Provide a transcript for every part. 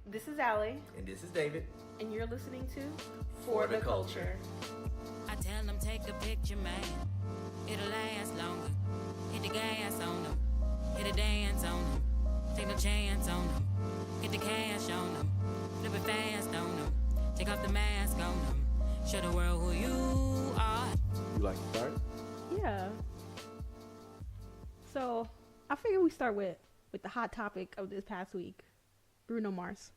This is Allie. And this is David. And you're listening to For the Culture. I tell them take a picture, man. It'll last longer. Hit the gas on them. Hit a dance on them. Take no chance on them. Get the cash on them. Flip it fast on them. Take off the mask on them. Show the world who you are. You like to start? Yeah. So, I figure we start with the hot topic of this past week. Bruno Mars.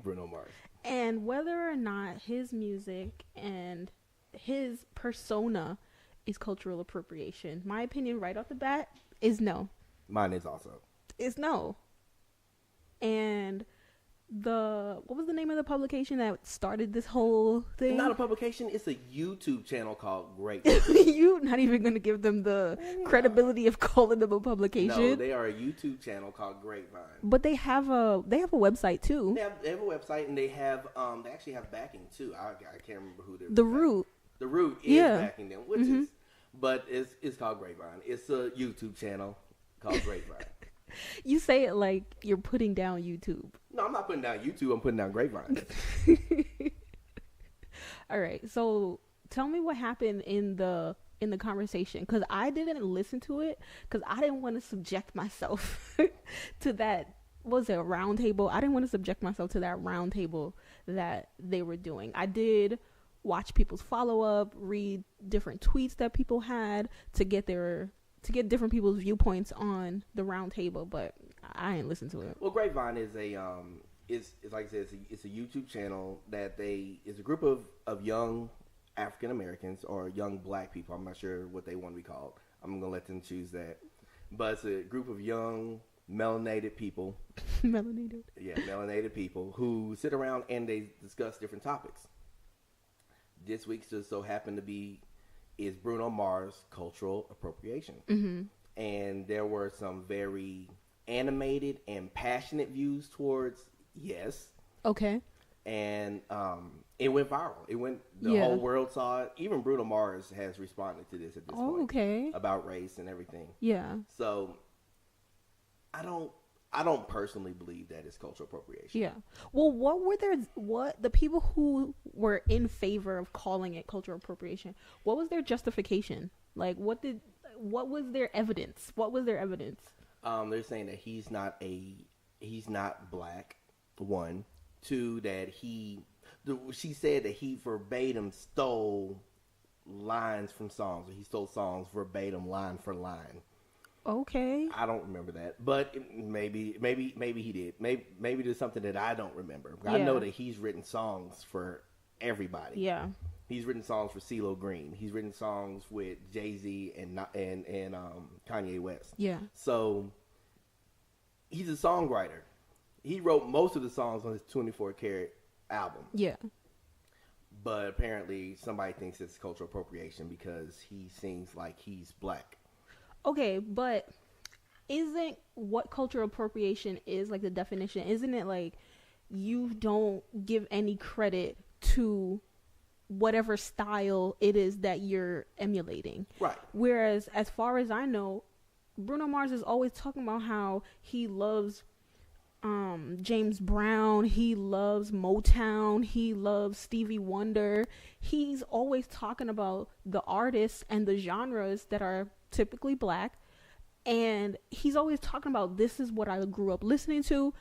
Bruno Mars. And whether or not his music and his persona is cultural appropriation. My opinion right off the bat is no. Mine is also. It's no. And what was the name of the publication that started this whole thing? Not a publication, it's a YouTube channel called Great. You're not even going to give them the credibility of calling them a publication. No, they are a YouTube channel called Grapevine. But they have a website too. They have a website, and they actually have backing too. I can't remember who they're. The Root. The Root is backing them, which is, but it's called Grapevine. It's a YouTube channel called Grapevine. You say it like you're putting down YouTube. No, I'm not putting down YouTube. I'm putting down Grapevine. All right. So tell me what happened in the conversation, because I didn't listen to it because I didn't want to subject myself to that. Was it a round table? I didn't want to subject myself to that round table that they were doing. I did watch people's follow up, read different tweets that people had to get different people's viewpoints on the round table, but I ain't listen to it. Well, Grapevine is is like I said, it's a YouTube channel that is a group of young African Americans or young black people. I'm not sure what they want to be called. I'm gonna let them choose that. But it's a group of young melanated people. Melanated. Yeah, melanated people who sit around and they discuss different topics. This week just so happened to be is Bruno Mars cultural appropriation. Mm-hmm. And there were some very animated and passionate views towards yes. Okay. And it went viral. The whole world saw it. Even Bruno Mars has responded to this at this point. Okay. About race and everything. Yeah. So I don't personally believe that it's cultural appropriation. Yeah. Well, what the people who were in favor of calling it cultural appropriation, what was their justification? Like, what was their evidence? What was their evidence? They're saying that he's not black, one. Two, that she said that he verbatim stole lines from songs, or he stole songs verbatim line for line. Okay. I don't remember that, but maybe he did. Maybe there's something that I don't remember. Yeah. I know that he's written songs for everybody. Yeah. He's written songs for CeeLo Green. He's written songs with Jay-Z and Kanye West. Yeah. So he's a songwriter. He wrote most of the songs on his 24 Karat album. Yeah. But apparently somebody thinks it's cultural appropriation because he sings like he's black. Okay, but isn't what cultural appropriation is, like the definition, isn't it like you don't give any credit to whatever style it is that you're emulating? Right. Whereas, as far as I know, Bruno Mars is always talking about how he loves James Brown, he loves Motown, he loves Stevie Wonder. He's always talking about the artists and the genres that are typically black, and he's always talking about, this is what I grew up listening to.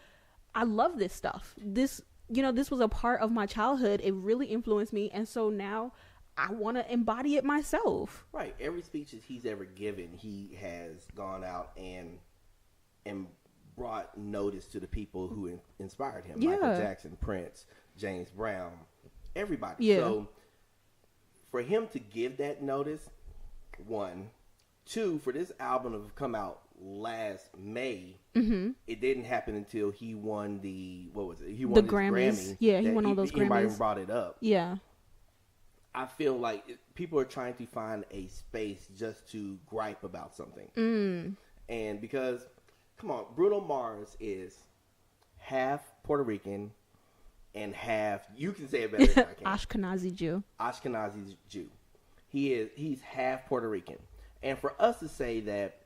I love this stuff. This was a part of my childhood. It really influenced me, and so now I want to embody it myself. Right. Every speech that he's ever given, he has gone out and brought notice to the people who inspired him. Yeah. Michael Jackson, Prince, James Brown, everybody. Yeah. So for him to give that notice, one. Two, for this album to come out last May, it didn't happen until he won He won the Grammys. Grammy. Yeah, he won all those Grammys. Anybody brought it up. Yeah. I feel like people are trying to find a space just to gripe about something. And because, come on, Bruno Mars is half Puerto Rican and half, you can say it better than I can. Ashkenazi Jew. Ashkenazi Jew. He's half Puerto Rican. And for us to say that,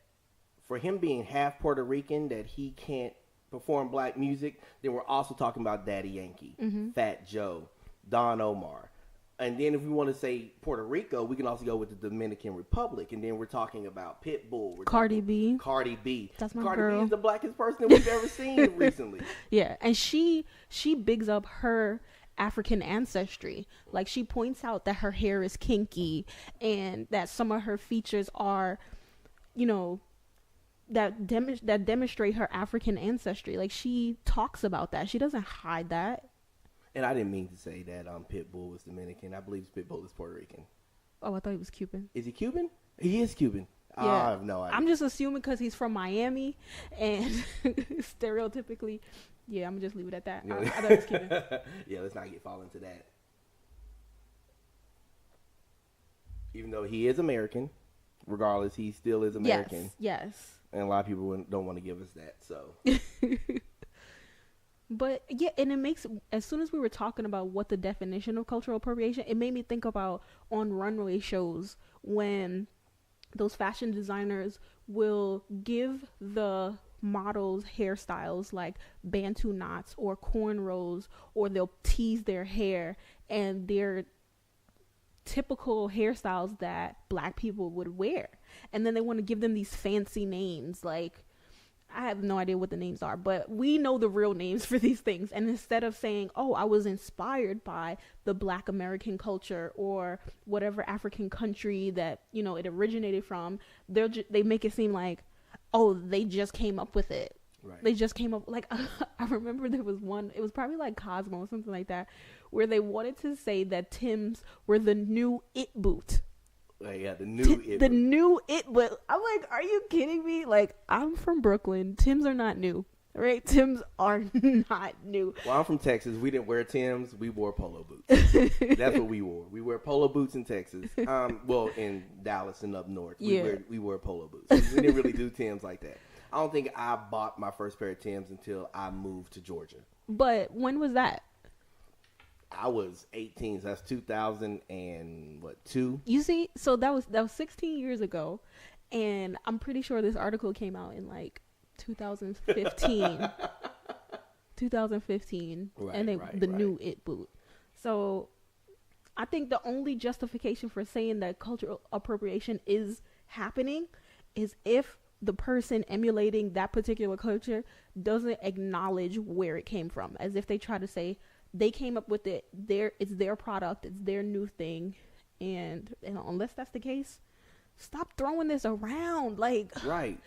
for him being half Puerto Rican, that he can't perform black music, then we're also talking about Daddy Yankee, Fat Joe, Don Omar. And then if we want to say Puerto Rico, we can also go with the Dominican Republic. And then we're talking about Pitbull. Cardi B. Cardi B. That's my Cardi girl. B is the blackest person we've ever seen recently. Yeah, and she bigs up her African ancestry. Like, she points out that her hair is kinky and that some of her features are, you know, that demonstrate her African ancestry. Like, she talks about that. She doesn't hide that. And I didn't mean to say that Pitbull was Dominican. I believe Pitbull is Puerto Rican. Oh, I thought he was Cuban. Is he Cuban? He is Cuban. Yeah. I have no idea. I'm just assuming because he's from Miami, and stereotypically, yeah, I'm gonna just leave it at that. I thought he was Cuban. Yeah, let's not fall into that. Even though he is American, regardless, he still is American. Yes. And a lot of people don't want to give us that. So. But yeah, and it makes, as soon as we were talking about what the definition of cultural appropriation, it made me think about on runway shows when those fashion designers will give the models hairstyles like bantu knots or cornrows, or they'll tease their hair, and they're typical hairstyles that black people would wear, and then they want to give them these fancy names. Like, I have no idea what the names are, but we know the real names for these things. And instead of saying, oh, I was inspired by the Black American culture or whatever African country that, you know, it originated from, they make it seem like, oh, they just came up with it. Right. They just came up, like, I remember there was one, it was probably like Cosmo or something like that, where they wanted to say that Timbs were the new it boot. Yeah, the new it. The new it, but I'm like, are you kidding me? Like, I'm from Brooklyn. Timbs are not new, right? Timbs are not new. Well, I'm from Texas. We didn't wear Timbs. We wore polo boots. That's what we wore. We wear polo boots in Texas. Well, in Dallas and up north, we wore polo boots. We didn't really do Timbs like that. I don't think I bought my first pair of Timbs until I moved to Georgia. But when was that? I was 18, so that's 2002. You see, so that was 16 years ago, and I'm pretty sure this article came out in like 2015. 2015, right, and the right. new it boot. So I think the only justification for saying that cultural appropriation is happening is if the person emulating that particular culture doesn't acknowledge where it came from, as if they try to say they came up with it, it's their product, it's their new thing, and unless that's the case, stop throwing this around. Like, right,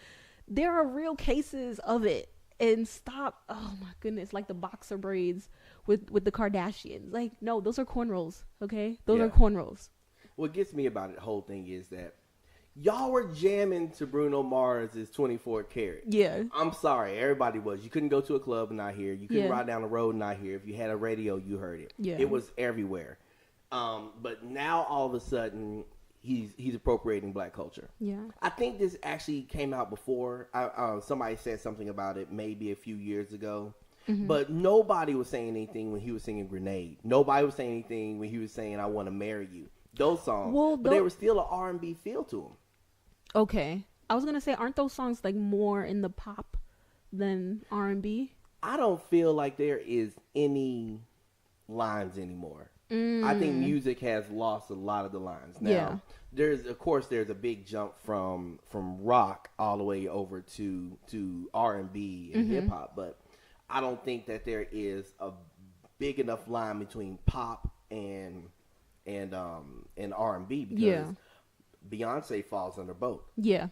there are real cases of it, and stop. Oh my goodness, like the boxer braids with the Kardashians. Like, no, those are cornrows. Okay, those are cornrows. What gets me about the whole thing is that y'all were jamming to Bruno Mars' 24 Karat. Yeah. I'm sorry, everybody was. You couldn't go to a club and not hear. You couldn't ride down the road and not hear. If you had a radio, you heard it. Yeah. It was everywhere. But now all of a sudden, he's appropriating black culture. Yeah. I think this actually came out before. Somebody said something about it maybe a few years ago. Mm-hmm. But nobody was saying anything when he was singing Grenade. Nobody was saying anything when he was saying I Want to Marry You. Those songs. But they were still an R&B feel to them. Okay. I was going to say, aren't those songs like more in the pop than R&B? I don't feel like there is any lines anymore. I think music has lost a lot of the lines. Now, there's a big jump from rock all the way over to R&B and hip hop, but I don't think that there is a big enough line between pop and R&B because Beyonce falls under both. Yeah.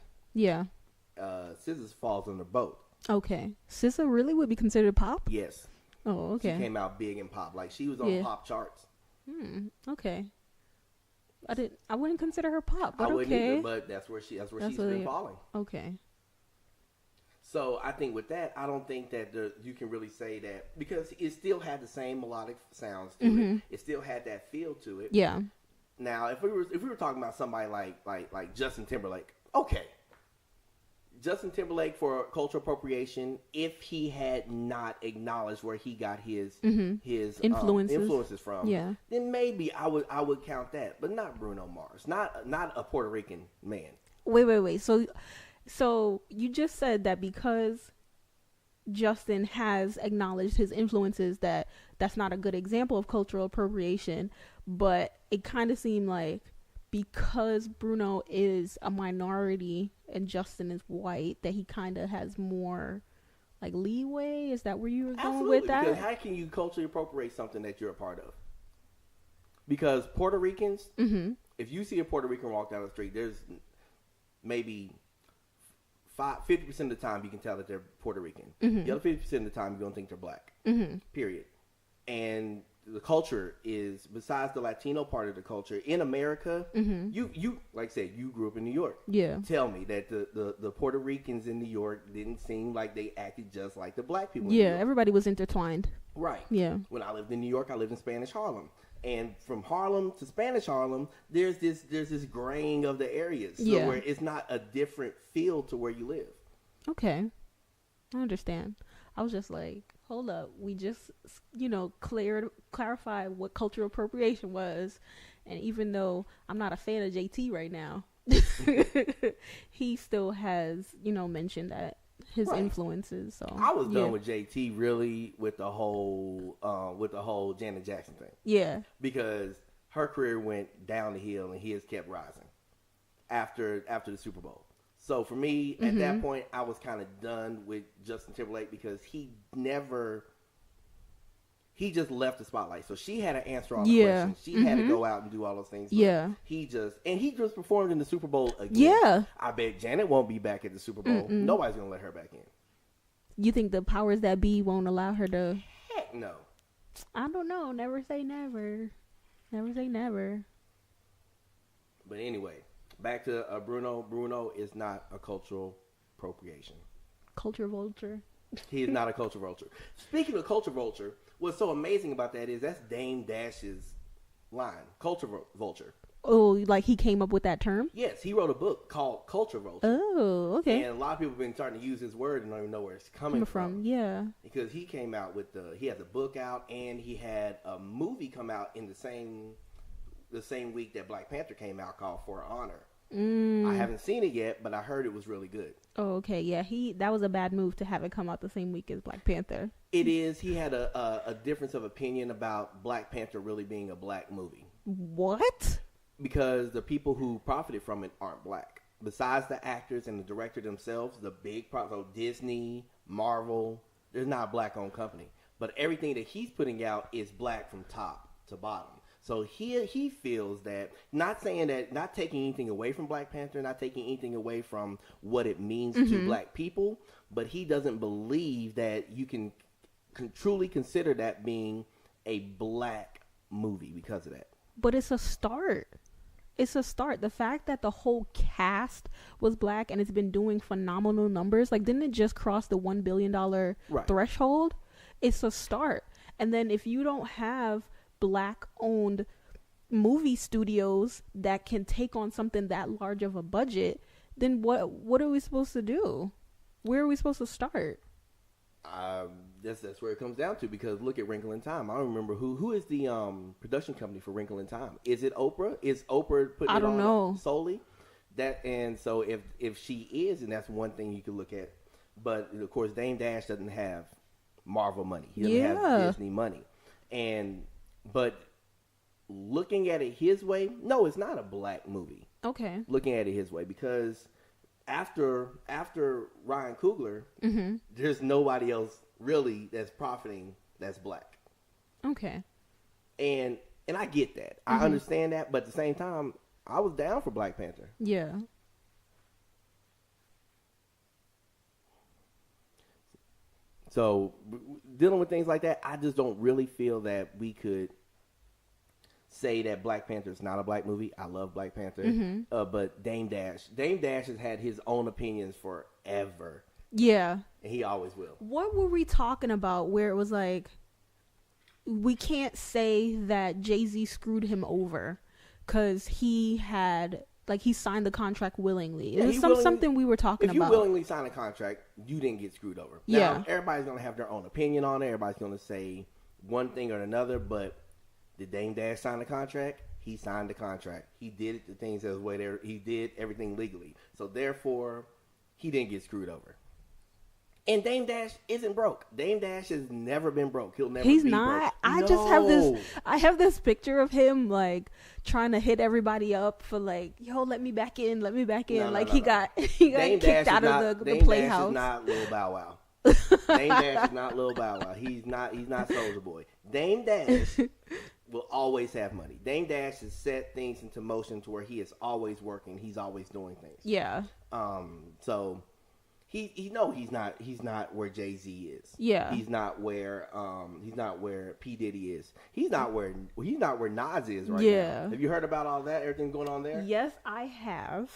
SZA falls under both. Okay. SZA really would be considered pop? Yes. Oh, okay. She came out big in pop. Like, she was on pop charts. Okay. I wouldn't consider her pop, but I wouldn't okay. either, but that's where she's been falling. Okay. So I think with that, I don't think that you can really say that because it still had the same melodic sounds to it. It still had that feel to it. Yeah. Now, if we were talking about somebody like Justin Timberlake, okay, Justin Timberlake for cultural appropriation, if he had not acknowledged where he got his influences from, then maybe I would count that, but not Bruno Mars, not a Puerto Rican man. Wait. So you just said that because Justin has acknowledged his influences, that's not a good example of cultural appropriation, but it kind of seemed like because Bruno is a minority and Justin is white, that he kind of has more like leeway. Is that where you were going Absolutely, with that? because how can you culturally appropriate something that you're a part of? Because Puerto Ricans, if you see a Puerto Rican walk down the street, there's maybe 50% of the time you can tell that they're Puerto Rican. The other 50% of the time you don't think they're black. Period. And the culture is, besides the Latino part of the culture in America, you like I said, you grew up in New York. Yeah. Tell me that the Puerto Ricans in New York didn't seem like they acted just like the black people. In New York. Everybody was intertwined. Right. Yeah. When I lived in New York, I lived in Spanish Harlem. And from Harlem to Spanish Harlem, there's this graying of the areas. So where it's not a different feel to where you live. Okay. I understand. I was just like, hold up. We just, clarified what cultural appropriation was. And even though I'm not a fan of JT right now, he still has, mentioned that his influences. So I was done with JT really with the whole Janet Jackson thing. Yeah. Because her career went down the hill and his kept rising after the Super Bowl. So for me, at that point, I was kind of done with Justin Timberlake because he just left the spotlight. So she had to answer all the questions. She had to go out and do all those things. He just performed in the Super Bowl again. Yeah. I bet Janet won't be back at the Super Bowl. Nobody's going to let her back in. You think the powers that be won't allow her to? Heck no. I don't know. Never say never. Never say never. But anyway, back to Bruno. Bruno is not a cultural appropriation. Culture vulture. He is not a culture vulture. Speaking of culture vulture, what's so amazing about that is that's Dame Dash's line, culture vulture. Oh, like he came up with that term? Yes, he wrote a book called Culture Vulture. Oh, okay. And a lot of people have been starting to use his word and don't even know where it's coming from. Yeah. Because he came out with he had the book out and he had a movie come out in the same week that Black Panther came out called For Honor. I haven't seen it yet, but I heard it was really good. Oh, okay. Yeah, that was a bad move to have it come out the same week as Black Panther. It is. He had a difference of opinion about Black Panther really being a black movie. What? Because the people who profited from it aren't black. Besides the actors and the director themselves, the big so Disney, Marvel, there's not a black-owned company. But everything that he's putting out is black from top to bottom. So he feels that, not taking anything away from Black Panther, not taking anything away from what it means to black people, but he doesn't believe that you can truly consider that being a black movie because of that. But it's a start. It's a start. The fact that the whole cast was black and it's been doing phenomenal numbers, like didn't it just cross the $1 billion threshold? It's a start. And then if you don't have black-owned movie studios that can take on something that large of a budget, then what are we supposed to do? Where are we supposed to start? That's where it comes down to, because look at Wrinkle in Time. I don't remember who is the production company for Wrinkle in Time. Is it Oprah? Is Oprah putting it on solely? And so if she is, and that's one thing you could look at. But of course, Dame Dash doesn't have Marvel money. He doesn't have Disney money. But looking at it his way, no, it's not a black movie. Okay. Looking at it his way, because after Ryan Coogler, there's nobody else really that's profiting that's black. Okay. And I get that. I understand that, but at the same time, I was down for Black Panther. Yeah. So dealing with things like that, I just don't really feel that we could say that Black Panther is not a black movie. I love Black Panther, but Dame Dash has had his own opinions forever. Yeah, and he always will. What were we talking about where it was like, we can't say that Jay-Z screwed him over because he had, like, he signed the contract willingly. It was something we were talking about. If you willingly sign a contract, you didn't get screwed over. Now, everybody's going to have their own opinion on it. Everybody's going to say one thing or another, but did Dame Dash sign the contract? He signed the contract. He did the things as way there. He did everything legally. So therefore, he didn't get screwed over. And Dame Dash isn't broke. Dame Dash has never been broke. He'll never He's be not. broke. I just have this picture of him like trying to hit everybody up for like, yo, let me back in. He got Dame kicked Dash out is of not, the Dame playhouse. Dash is not Lil Bow Wow. Dame Dash is not Lil Bow Wow. He's not Soulja Boy. Dame Dash will always have money. Dame Dash has set things into motion to where he is always working. He's always doing things. Yeah. So he's not where Jay-Z is. Yeah. He's not where P. Diddy is. He's not where Nas is right now. Have you heard about all that? Everything going on there? Yes, I have.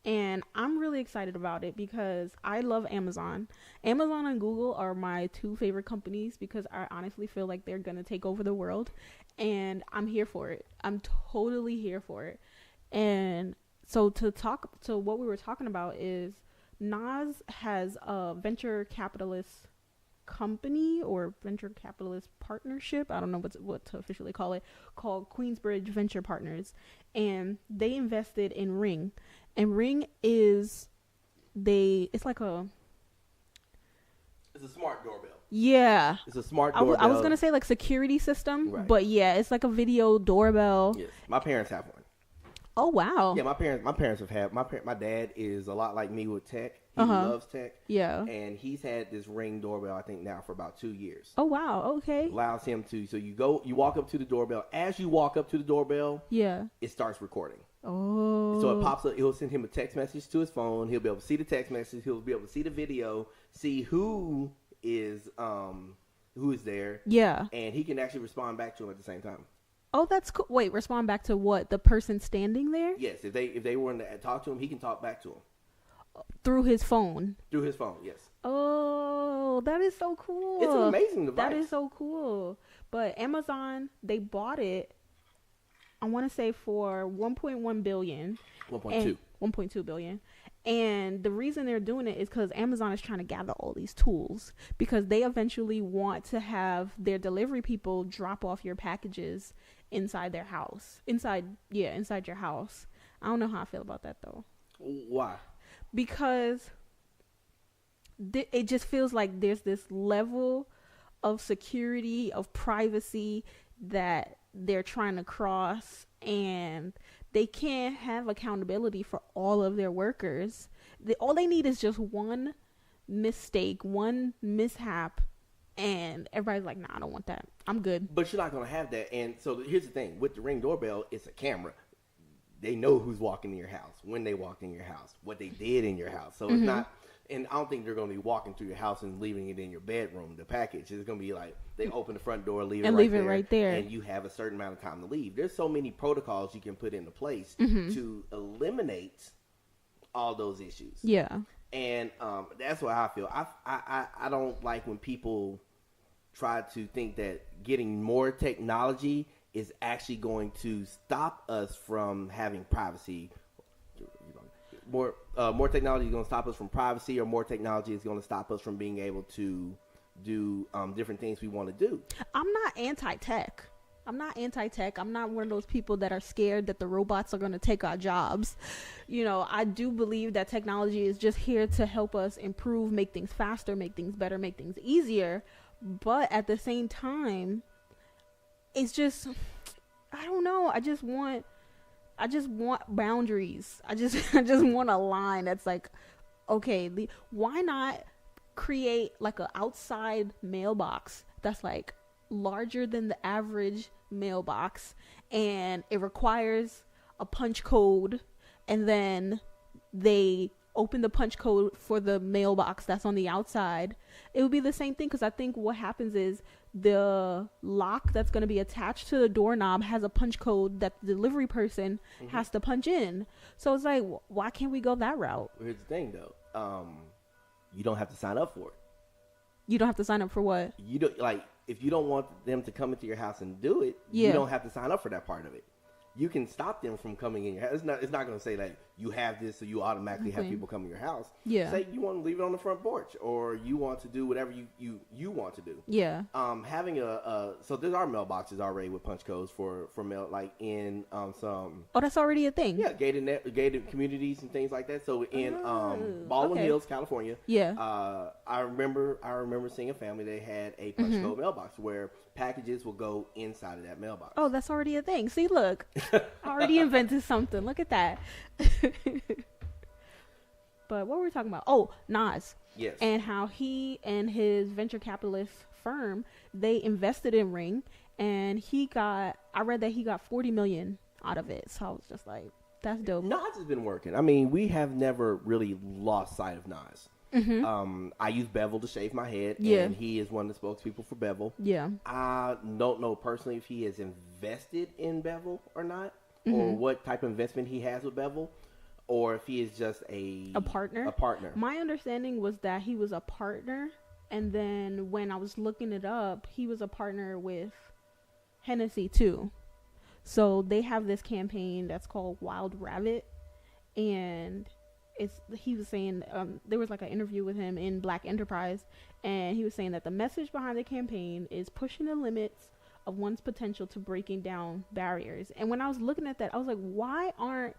And I'm really excited about it because I love Amazon. Amazon and Google are my two favorite companies because I honestly feel like they're going to take over the world. And I'm here for it. I'm totally here for it. And so to what we were talking about is Nas has a venture capitalist company or venture capitalist partnership. I don't know what to officially call it, called Queensbridge Venture Partners. And they invested in Ring. And Ring it's like it's a smart doorbell. Yeah. It's a smart doorbell. I was going to say like security system, right. But yeah, it's like a video doorbell. Yes. My parents have one. Oh, wow. Yeah, my parents have had, my dad is a lot like me with tech. He loves tech. Yeah. And he's had this Ring doorbell, I think now for about 2 years. Oh, wow. Okay. Allows him to, so you walk up to the doorbell. As you walk up to the doorbell, yeah, it starts recording. Oh. So it pops up, it'll send him a text message to his phone. He'll be able to see the text message. He'll be able to see the video, see who is there. Yeah. And he can actually respond back to him at the same time. Oh, that's cool. Wait, respond back to what? The person standing there? Yes, if they want to talk to him, he can talk back to him. Through his phone? Through his phone, yes. Oh, that is so cool. It's an amazing device. That is so cool. But Amazon, they bought it, I want to say for $1.1 billion. 1.2. 1.2 billion. And the reason they're doing it is because Amazon is trying to gather all these tools because they eventually want to have their delivery people drop off your packages inside their house. Inside your house. I don't know how I feel about that though. Why? Because it just feels like there's this level of security, of privacy that they're trying to cross, and they can't have accountability for all of their workers. All they need is just one mistake, one mishap, and everybody's like, nah, I don't want that. I'm good. But you're not going to have that. And so here's the thing. With the Ring doorbell, it's a camera. They know who's walking in your house, when they walked in your house, what they did in your house. So it's not, and I don't think they're going to be walking through your house and leaving it in your bedroom, the package. It's going to be like they open the front door, leave it right there, and you have a certain amount of time to leave. There's so many protocols you can put into place to eliminate all those issues. Yeah. And that's what I feel. I don't like when people try to think that getting more technology is actually going to stop us from having privacy. More technology is going to stop us from privacy, or more technology is going to stop us from being able to do different things we want to do. I'm not anti-tech. I'm not one of those people that are scared that the robots are going to take our jobs. You know, I do believe that technology is just here to help us improve, make things faster, make things better, make things easier. But at the same time, it's just, I don't know. I just want boundaries. I just want a line that's like, okay, why not create like an outside mailbox that's like larger than the average mailbox, and it requires a punch code, and then they open the punch code for the mailbox that's on the outside. It would be the same thing, because I think what happens is the lock that's going to be attached to the doorknob has a punch code that the delivery person has to punch in. So it's like, why can't we go that route? Well, here's the thing though, you don't have to sign up for it. You don't have to sign up for what? You don't, like, if you don't want them to come into your house and do it, you don't have to sign up for that part of it. You can stop them from coming in your house. It's not going to say like you have this, so you automatically have people come to your house. Yeah. Say you want to leave it on the front porch, or you want to do whatever you want to do. Yeah. Having so there are mailboxes already with punch codes for mail, like in some. Oh, that's already a thing. Yeah, gated communities and things like that. So in Baldwin Hills, California. Yeah. I remember seeing a family. They had a punch code mailbox where packages will go inside of that mailbox. Oh, that's already a thing. See, look, I already invented something. Look at that. But what were we talking about? Oh, Nas. Yes. And how he and his venture capitalist firm, they invested in Ring, and I read that he got 40 million out of it. So I was just like, that's dope. Nas has been working. I mean, we have never really lost sight of Nas. I use Bevel to shave my head, and he is one of the spokespeople for Bevel. Yeah. I don't know personally if he has invested in Bevel or not, or what type of investment he has with Bevel, or if he is just a partner. A partner. My understanding was that he was a partner, and then when I was looking it up, he was a partner with Hennessy too. So they have this campaign that's called Wild Rabbit, and he was saying there was like an interview with him in Black Enterprise, and he was saying that the message behind the campaign is pushing the limits of one's potential to breaking down barriers. And when I was looking at that, I was like, why aren't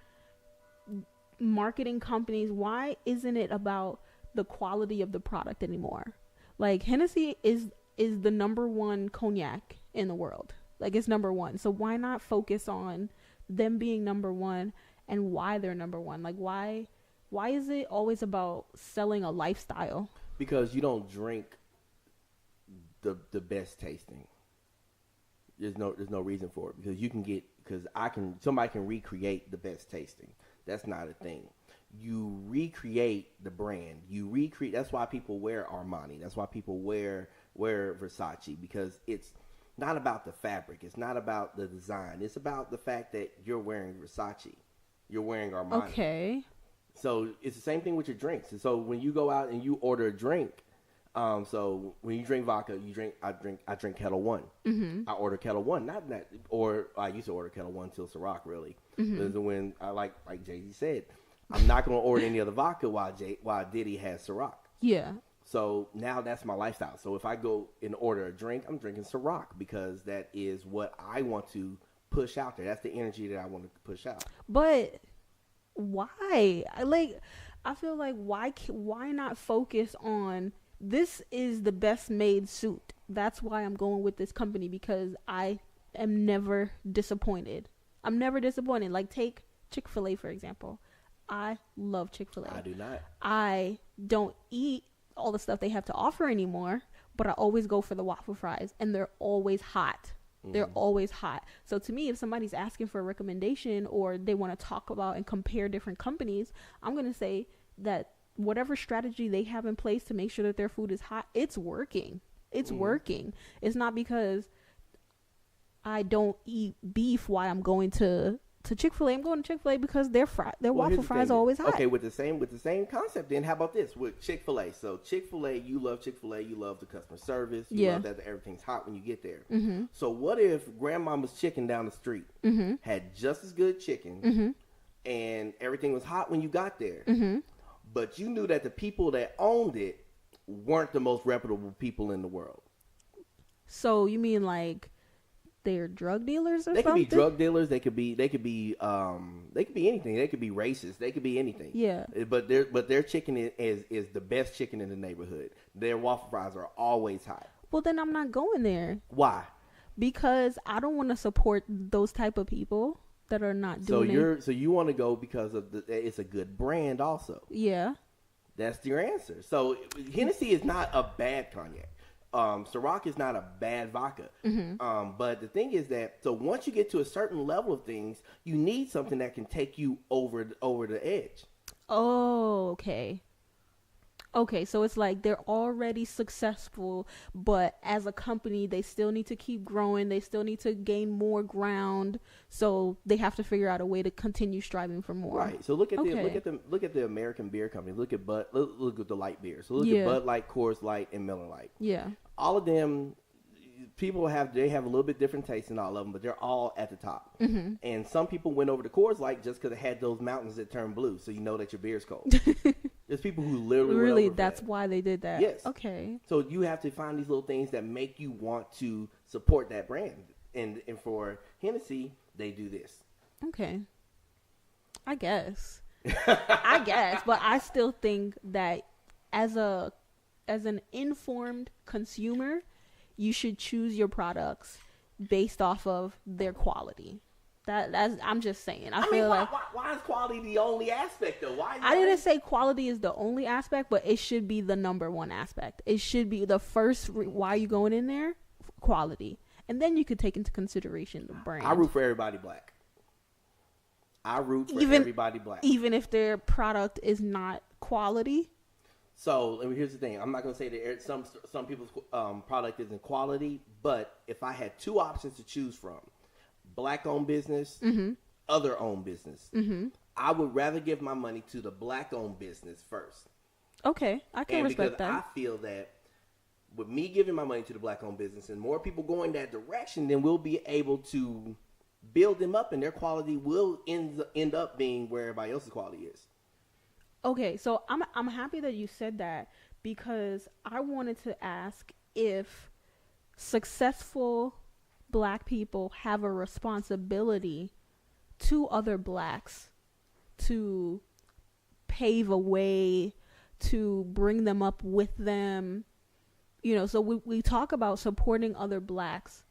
marketing companies, why isn't it about the quality of the product anymore? Like, Hennessy is the number one cognac in the world. Like, it's number one. So why not focus on them being number one and why they're number one? Like, why is it always about selling a lifestyle? Because you don't drink the best tasting. There's no reason for it, because somebody can recreate the best tasting. That's not a thing. You recreate the brand. That's why people wear Armani. That's why people wear Versace, because it's not about the fabric. It's not about the design. It's about the fact that you're wearing Versace. You're wearing Armani. Okay. So it's the same thing with your drinks. And so when you go out and you order a drink, so when you drink vodka, I drink Kettle One. I order Kettle One, not that, or I used to order Kettle One till Ciroc, really. Because when I like Jay-Z said, I'm not going to order any other vodka while Diddy has Ciroc. Yeah. So now that's my lifestyle. So if I go and order a drink, I'm drinking Ciroc, because that is what I want to push out there. That's the energy that I want to push out. But why? I feel like why not focus on, this is the best made suit. That's why I'm going with this company, because I am never disappointed. I'm never disappointed. Like, take Chick-fil-A, for example. I love Chick-fil-A. I do not. I don't eat all the stuff they have to offer anymore, but I always go for the waffle fries, and they're always hot. They're always hot. So to me, if somebody's asking for a recommendation, or they want to talk about and compare different companies, I'm going to say that whatever strategy they have in place to make sure that their food is hot, it's working. It's working. It's not because I don't eat beef why I'm going to Chick-fil-A. I'm going to Chick-fil-A because their waffle fries are always hot. Okay, with the same concept, then how about this with Chick-fil-A? So Chick-fil-A, you love Chick-fil-A, you love the customer service, you love that everything's hot when you get there. So what if Grandmama's Chicken down the street had just as good chicken and everything was hot when you got there, but you knew that the people that owned it weren't the most reputable people in the world? So you mean like they're drug dealers or something? They could be drug dealers. They could be anything. They could be racist. They could be anything. Yeah. But their chicken is the best chicken in the neighborhood. Their waffle fries are always hot. Well, then I'm not going there. Why? Because I don't want to support those type of people that are not doing it. So you want to go because it's a good brand also. Yeah. That's your answer. So Hennessy is not a bad cognac. Ciroc is not a bad vodka. But the thing is that, so once you get to a certain level of things, you need something that can take you over the edge. Oh, okay. Okay, so it's like they're already successful, but as a company, they still need to keep growing. They still need to gain more ground. So they have to figure out a way to continue striving for more. Right. So look at the American beer company. Look at the light beer. So look at Bud Light, Coors Light, and Miller Lite. Yeah. All of them, people have a little bit different taste in all of them, but they're all at the top. Mm-hmm. And some people went over to Coors Light just because it had those mountains that turn blue, so you know that your beer's cold. There's people who literally went over for that's that. why they did that. Yes. Okay. So you have to find these little things that make you want to support that brand. And for Hennessy, they do this. Okay. I guess. But I still think that as an informed consumer, you should choose your products based off of their quality. I'm just saying. I feel like why is quality the only aspect though? I didn't say quality is the only aspect, but it should be the number one aspect. It should be the first. Why are you going in there? Quality, and then you could take into consideration the brand. I root for everybody black. Even if their product is not quality. So here's the thing. I'm not going to say that some people's product isn't quality, but if I had two options to choose from, black-owned business, mm-hmm. other-owned business, mm-hmm. I would rather give my money to the black-owned business first. Okay, I can respect that. I feel that with me giving my money to the black-owned business and more people going that direction, then we'll be able to build them up, and their quality will end up being where everybody else's quality is. Okay, so I'm happy that you said that, because I wanted to ask if successful black people have a responsibility to other blacks to pave a way, to bring them up with them. You know, so we talk about supporting other blacks.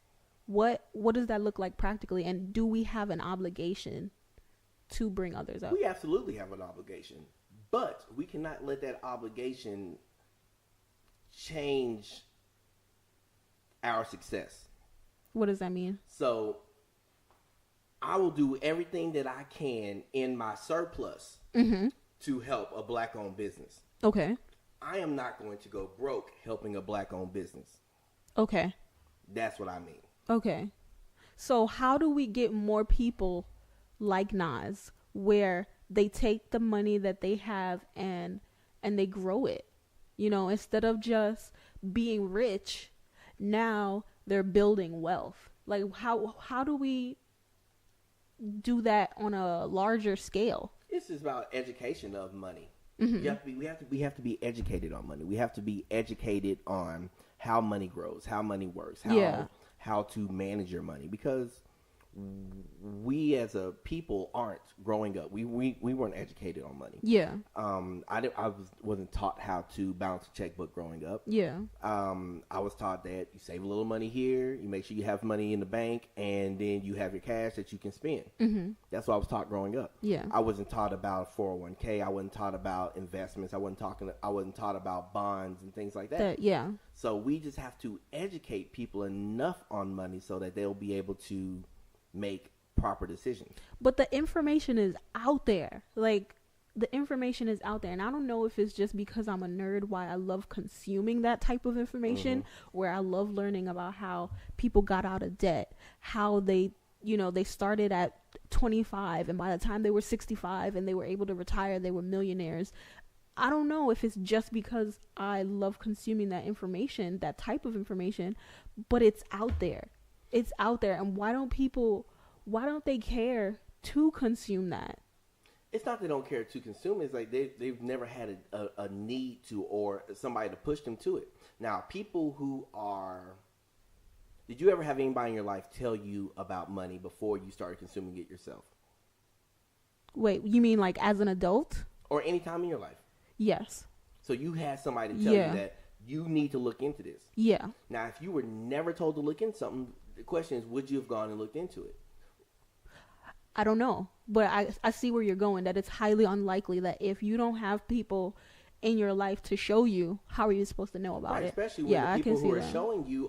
What does that look like practically? And do we have an obligation to bring others up? We absolutely have an obligation, but we cannot let that obligation change our success. What does that mean? So I will do everything that I can in my surplus mm-hmm. to help a black-owned business. Okay. I am not going to go broke helping a black-owned business. Okay. That's what I mean. Okay. So how do we get more people like Nas, where they take the money that they have and they grow it? You know, instead of just being rich, now they're building wealth. Like how do we do that on a larger scale? It's just about education of money. Mm-hmm. We have to be educated on money. We have to be educated on how money grows, how money works, how to manage your money, because we as a people aren't growing up. We weren't educated on money. Yeah. I wasn't taught how to balance a checkbook growing up. Yeah. I was taught that you save a little money here, you make sure you have money in the bank, and then you have your cash that you can spend. Mm-hmm. That's what I was taught growing up. Yeah. I wasn't taught about 401k. I wasn't taught about investments. I wasn't taught about bonds and things like that. Yeah. So we just have to educate people enough on money so that they'll be able to make proper decisions. But the information is out there. Like, the information is out there. And I don't know if it's just because I'm a nerd why I love consuming that type of information, mm-hmm. where I love learning about how people got out of debt, how they started at 25 and by the time they were 65 and they were able to retire, they were millionaires. I don't know if it's just because I love consuming that information, that type of information, but it's out there. It's out there. And why don't they care to consume that? It's not they don't care to consume. It's like they've never had a need to, or somebody to push them to it. Now, people who are... Did you ever have anybody in your life tell you about money before you started consuming it yourself? Wait, you mean like as an adult? Or any time in your life? Yes. So you had somebody tell you that you need to look into this. Yeah. Now, if you were never told to look into something, the question is, would you have gone and looked into it? I don't know. But I see where you're going, that it's highly unlikely that if you don't have people in your life to show you, how are you supposed to know about it? Especially when the people who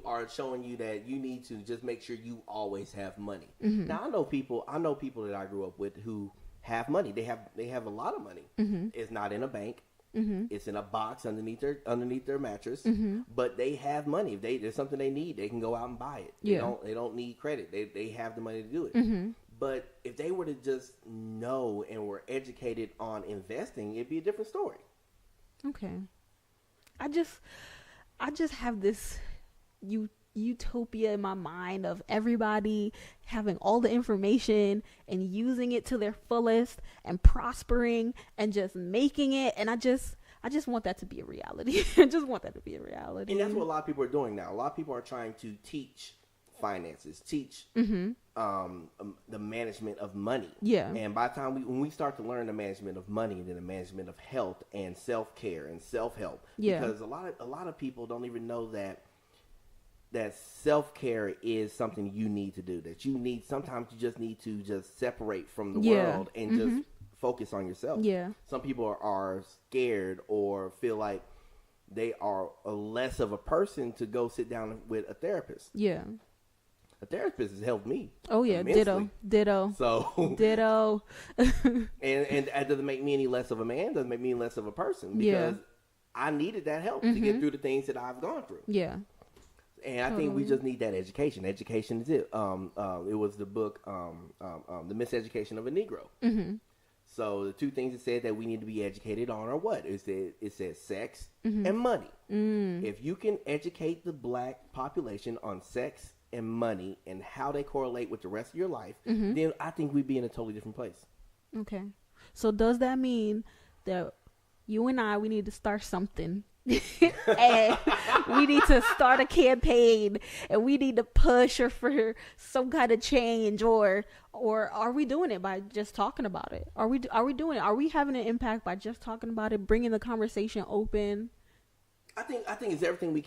are showing you that you need to just make sure you always have money. Mm-hmm. Now, I know people that I grew up with who have money. They have a lot of money. Mm-hmm. It's not in a bank. Mm-hmm. It's in a box underneath their mattress. Mm-hmm. But they have money. If there's something they need, they can go out and buy it. They don't need credit. They have the money to do it. Mm-hmm. But if they were to just know and were educated on investing, it'd be a different story. Okay. I just have this utopia in my mind of everybody having all the information and using it to their fullest and prospering and just making it. And I just want that to be a reality. I just want that to be a reality. And that's what a lot of people are doing now. A lot of people are trying to teach finances, teach the management of money. Yeah. And by the time when we start to learn the management of money and then the management of health and self-care and self-help, because a lot of people don't even know that self-care is something you need to do, that you need, sometimes you just need to just separate from the world and just focus on yourself. Yeah. Some people are scared or feel like they are less of a person to go sit down with a therapist. Yeah. A therapist has helped me. Oh yeah, immensely. ditto. So ditto. and that doesn't make me any less of a man. Doesn't make me any less of a person, because I needed that help to get through the things that I've gone through. Yeah. And I think we just need that education. Education is it. It was the book, The Miseducation of a Negro. Mm-hmm. So the two things it said that we need to be educated on are what? It says sex and money. Mm. If you can educate the black population on sex and money and how they correlate with the rest of your life, then I think we'd be in a totally different place. Okay. So does that mean that you and we need to start something? And we need to start a campaign, and we need to push for some kind of change, or are we doing it by just talking about it? Are we doing it? Are we having an impact by just talking about it, bringing the conversation open? I think it's everything we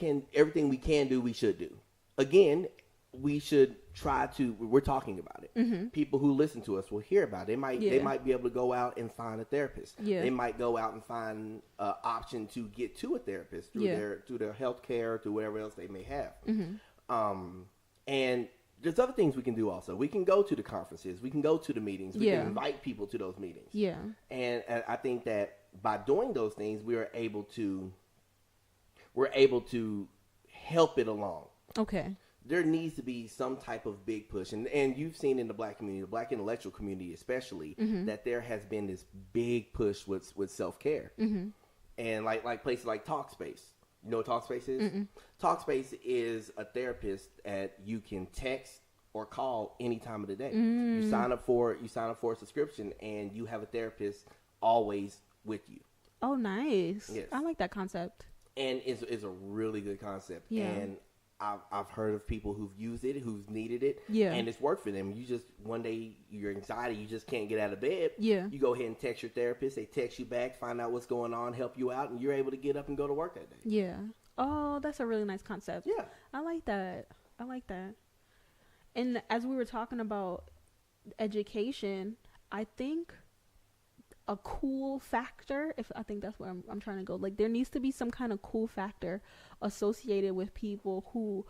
can do, we should do. Again, we should try to. We're talking about it. Mm-hmm. People who listen to us will hear about it. They might be able to go out and find a therapist. Yeah. They might go out and find an option to get to a therapist through their health care, through whatever else they may have. Mm-hmm. And there's other things we can do also. We can go to the conferences. We can go to the meetings. We can invite people to those meetings. Yeah. And I think that by doing those things, we're able to help it along. Okay. There needs to be some type of big push. And you've seen in the black community, the black intellectual community especially, that there has been this big push with self-care. Mm-hmm. And like places like Talkspace. You know what Talkspace is? Mm-mm. Talkspace is a therapist that you can text or call any time of the day. Mm. You sign up for a subscription, and you have a therapist always with you. Oh, nice. Yes. I like that concept. And it's a really good concept. Yeah. And I've heard of people who've used it, who've needed it, and it's worked for them. You just, one day, your anxiety, you just can't get out of bed. Yeah. You go ahead and text your therapist. They text you back, find out what's going on, help you out, and you're able to get up and go to work that day. Yeah. Oh, that's a really nice concept. Yeah. I like that. And as we were talking about education, I think a cool factor, I think that's where I'm trying to go, like there needs to be some kind of cool factor associated with people who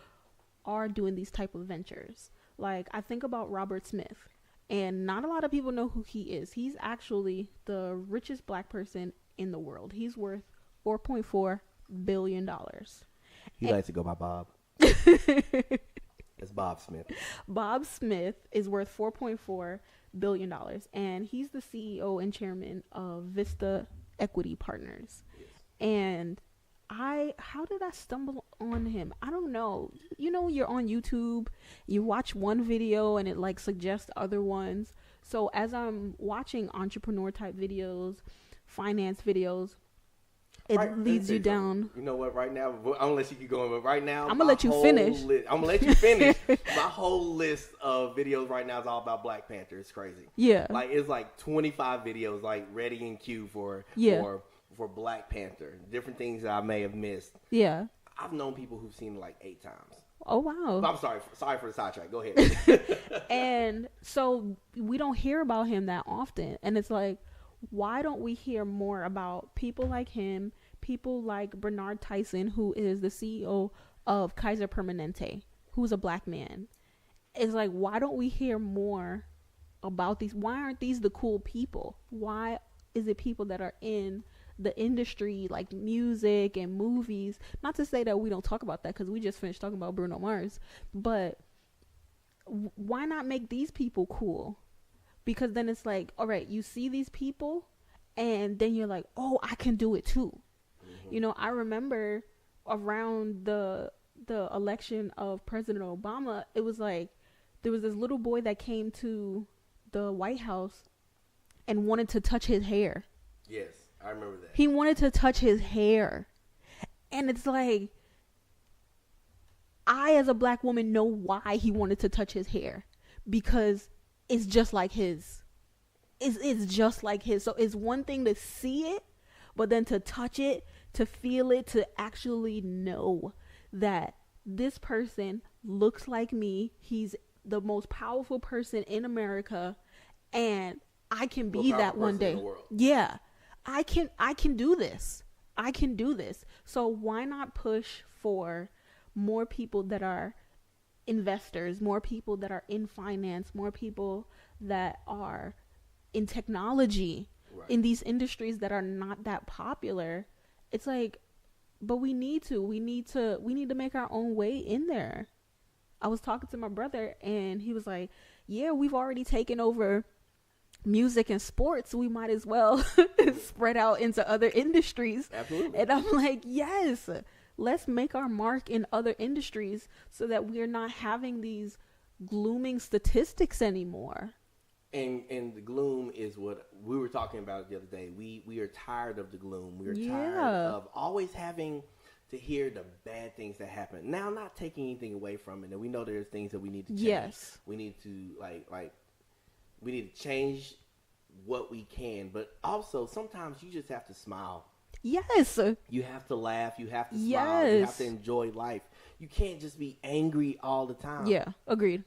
are doing these type of ventures. Like I think about Robert Smith, and not a lot of people know who he is. He's actually the richest black person in the world. He's worth $4.4 billion. He likes to go by Bob. It's Bob Smith. Bob Smith is worth $4.4 billion, and he's the CEO and chairman of Vista Equity Partners. Yes. And how did I stumble on him? I don't know. You know, you're on YouTube, you watch one video and it like suggests other ones. So as I'm watching entrepreneur type videos, finance videos, it leads you down. You know what? Right now, I'm gonna let you keep going, but right now, I'm gonna let you finish. I'm gonna let you finish. My whole list of videos right now is all about Black Panther. It's crazy. Yeah, like it's like 25 videos, like ready in queue for Black Panther. Different things that I may have missed. Yeah, I've known people who've seen it like 8 times. Oh wow! I'm sorry for the sidetrack. Go ahead. And so we don't hear about him that often, and it's like, why don't we hear more about people like him, people like Bernard Tyson, who is the CEO of Kaiser Permanente, who's a black man? It's like, why don't we hear more about these? Why aren't these the cool people? Why is it people that are in the industry, like music and movies? Not to say that we don't talk about that, because we just finished talking about Bruno Mars, but why not make these people cool? Because then it's like, all right, you see these people, and then you're like, oh, I can do it too. Mm-hmm. You know, I remember around the the election of President Obama, it was like there was this little boy that came to the White House and wanted to touch his hair. Yes, I remember that. He wanted to touch his hair. And it's like, I as a black woman know why he wanted to touch his hair, because it's just like his. It's just like his. So it's one thing to see it, but then to touch it, to feel it, to actually know that this person looks like me. He's the most powerful person in America, and I can be that one day. Yeah, I can do this. I can do this. So why not push for more people that are investors, more people that are in finance, more people that are in technology, right, in these industries that are not that popular? It's like, but we need to make our own way in there. I was talking to my brother and he was like, yeah, we've already taken over music and sports. We might as well spread out into other industries. Absolutely. And I'm like, yes, let's make our mark in other industries so that we're not having these glooming statistics anymore. And the gloom is what we were talking about the other day. We are tired of the gloom. We are tired of always having to hear the bad things that happen. Now, not taking anything away from it. And we know there's things that we need to change. Yes. We need to we need to change what we can. But also, sometimes you just have to smile. Yes. You have to laugh. You have to smile. You have to enjoy life. You can't just be angry all the time. Yeah. Agreed.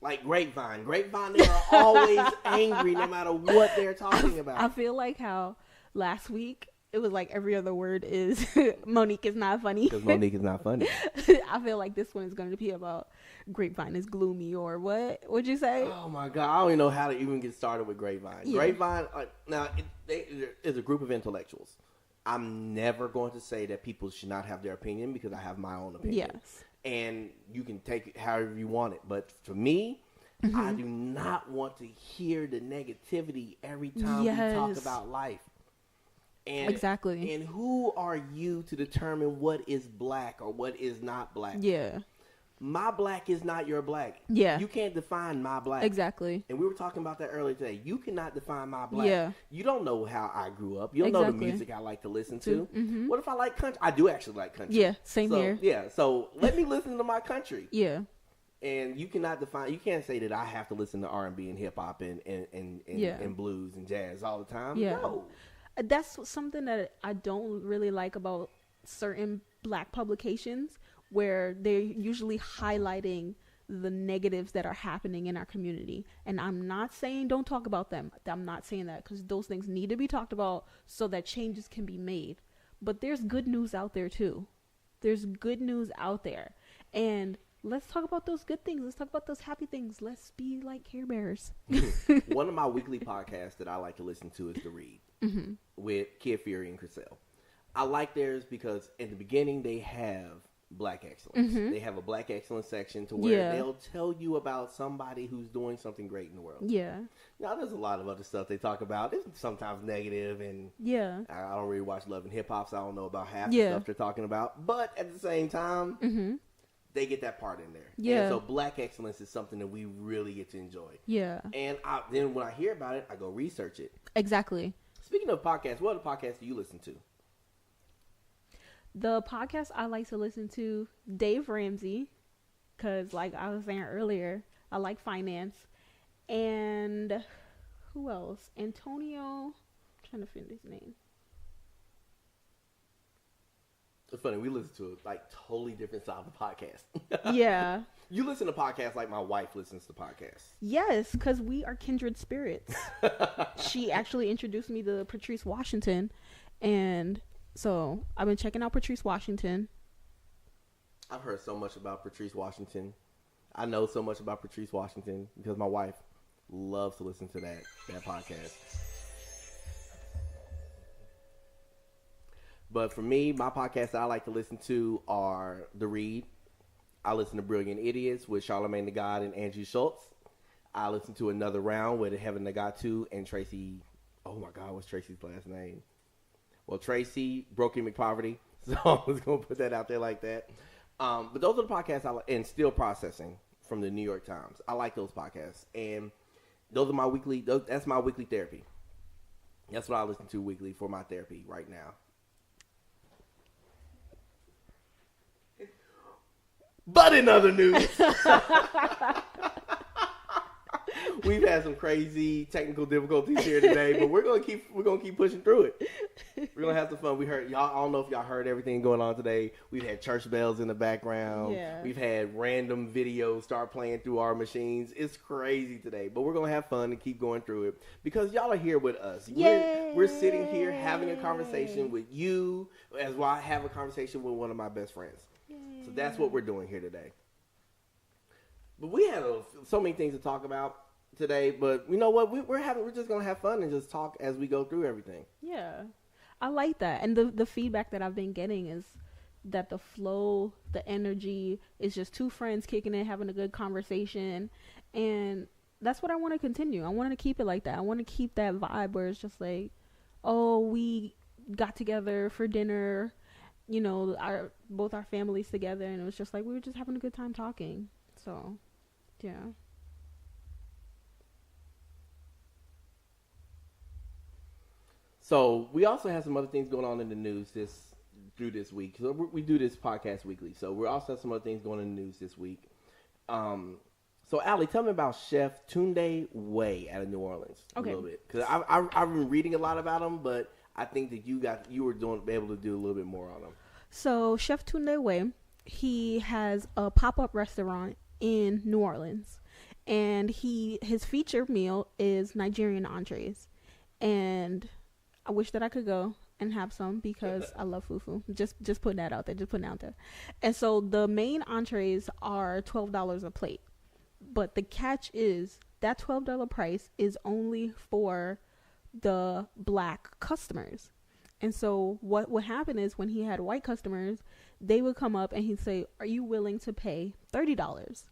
Like Grapevine, they are always angry no matter what they're talking about. I feel like how last week it was like every other word is Monique is not funny. Because Monique is not funny. I feel like this one is going to be about Grapevine is gloomy, or what? What'd you say? Oh my God, I don't even know how to even get started with Grapevine. Yeah. Grapevine, is a group of intellectuals. I'm never going to say that people should not have their opinion, because I have my own opinion. Yes. And you can take it however you want it. But for me, I do not want to hear the negativity every time we talk about life. And, exactly. And who are you to determine what is black or what is not black? Yeah. My black is not your black. Yeah. You can't define my black. Exactly. And we were talking about that earlier today. You cannot define my black. Yeah. You don't know how I grew up. You don't know the music I like to listen to. Mm-hmm. What if I like country? I do actually like country. Yeah, same here. Yeah, so let me listen to my country. Yeah. And you cannot define, you can't say that I have to listen to R&B and hip hop and blues and jazz all the time. Yeah. No. That's something that I don't really like about certain black publications, where they're usually highlighting the negatives that are happening in our community. And I'm not saying don't talk about them. I'm not saying that, because those things need to be talked about so that changes can be made. But there's good news out there too. There's good news out there. And let's talk about those good things. Let's talk about those happy things. Let's be like Care Bears. One of my weekly podcasts that I like to listen to is The Read with Kid Fury and Chriselle. I like theirs because in the beginning they have Black excellence. They have a Black excellence section to where they'll tell you about somebody who's doing something great in the world. Yeah. Now there's a lot of other stuff they talk about. It's sometimes negative, and I don't really watch Love and Hip Hop, so I don't know about half the stuff they're talking about. But at the same time, they get that part in there. Yeah. And so Black excellence is something that we really get to enjoy. Yeah. And then when I hear about it, I go research it. Exactly. Speaking of podcasts, what other podcasts do you listen to? The podcast I like to listen to, Dave Ramsey, because like I was saying earlier, I like finance. And who else? Antonio, I'm trying to find his name. It's funny, we listen to like totally different side of the podcast. Yeah. You listen to podcasts like my wife listens to podcasts. Yes, because we are kindred spirits. She actually introduced me to Patrice Washington, and so I've been checking out Patrice Washington. I've heard so much about Patrice Washington. I know so much about Patrice Washington because my wife loves to listen to that podcast. But for me, my podcasts I like to listen to are The Read. I listen to Brilliant Idiots with Charlamagne the God and Andrew Schultz. I listen to Another Round with Heaven Nagatu and Tracy. Oh my God, what's Tracy's last name? Well, Tracy Broken McPoverty. So I was going to put that out there like that. But those are the podcasts I like, and Still Processing from the New York Times. I like those podcasts, and those are my weekly. That's my weekly therapy. That's what I listen to weekly for my therapy right now. But in other news, we've had some crazy technical difficulties here today, but we're gonna keep pushing through it. We're gonna have some fun. We heard y'all. I don't know if y'all heard everything going on today. We've had church bells in the background. Yeah. We've had random videos start playing through our machines. It's crazy today, but we're gonna have fun and keep going through it because y'all are here with us. We're sitting here having a conversation with you, as well I have a conversation with one of my best friends. So that's what we're doing here today. But we have so many things to talk about today. But you know what? We're just gonna have fun and just talk as we go through everything. Yeah, I like that. And the feedback that I've been getting is that the flow, the energy is just two friends kicking it, having a good conversation, and that's what I want to continue. I want to keep it like that. I want to keep that vibe where it's just like, oh, we got together for dinner. You know, both our families together, and it was just like we were just having a good time talking. So, yeah. So we also have some other things going on in the news through this week. So we do this podcast weekly. So we also have some other things going on in the news this week. So Allie, tell me about Chef Tunde Way out of New Orleans a little bit, because I've been reading a lot about him, but I think that you were able to do a little bit more on him. So Chef Tunde Way, he has a pop-up restaurant in New Orleans, and his featured meal is Nigerian entrees, and I wish that I could go and have some because I love fufu. Just putting that out there, And so the main entrees are $12 a plate, but the catch is that $12 price is only for the black customers. And so what would happen is when he had white customers, they would come up and he'd say, are you willing to pay $30?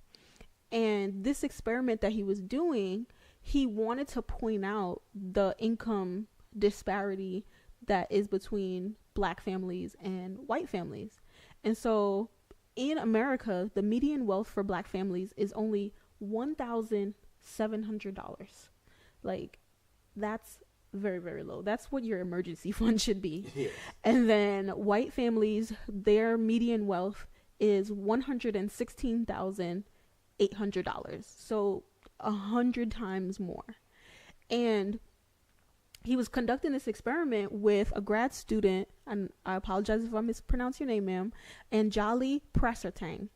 And this experiment that he was doing, he wanted to point out the income disparity that is between black families and white families. And so in America, the median wealth for black families is only $1,700. Like, that's very, very low. That's what your emergency fund should be. Yes. And then white families, their median wealth is $116,800. So 100 times more. And he was conducting this experiment with a grad student, and I apologize if I mispronounce your name, ma'am, and Jolly Pressertang.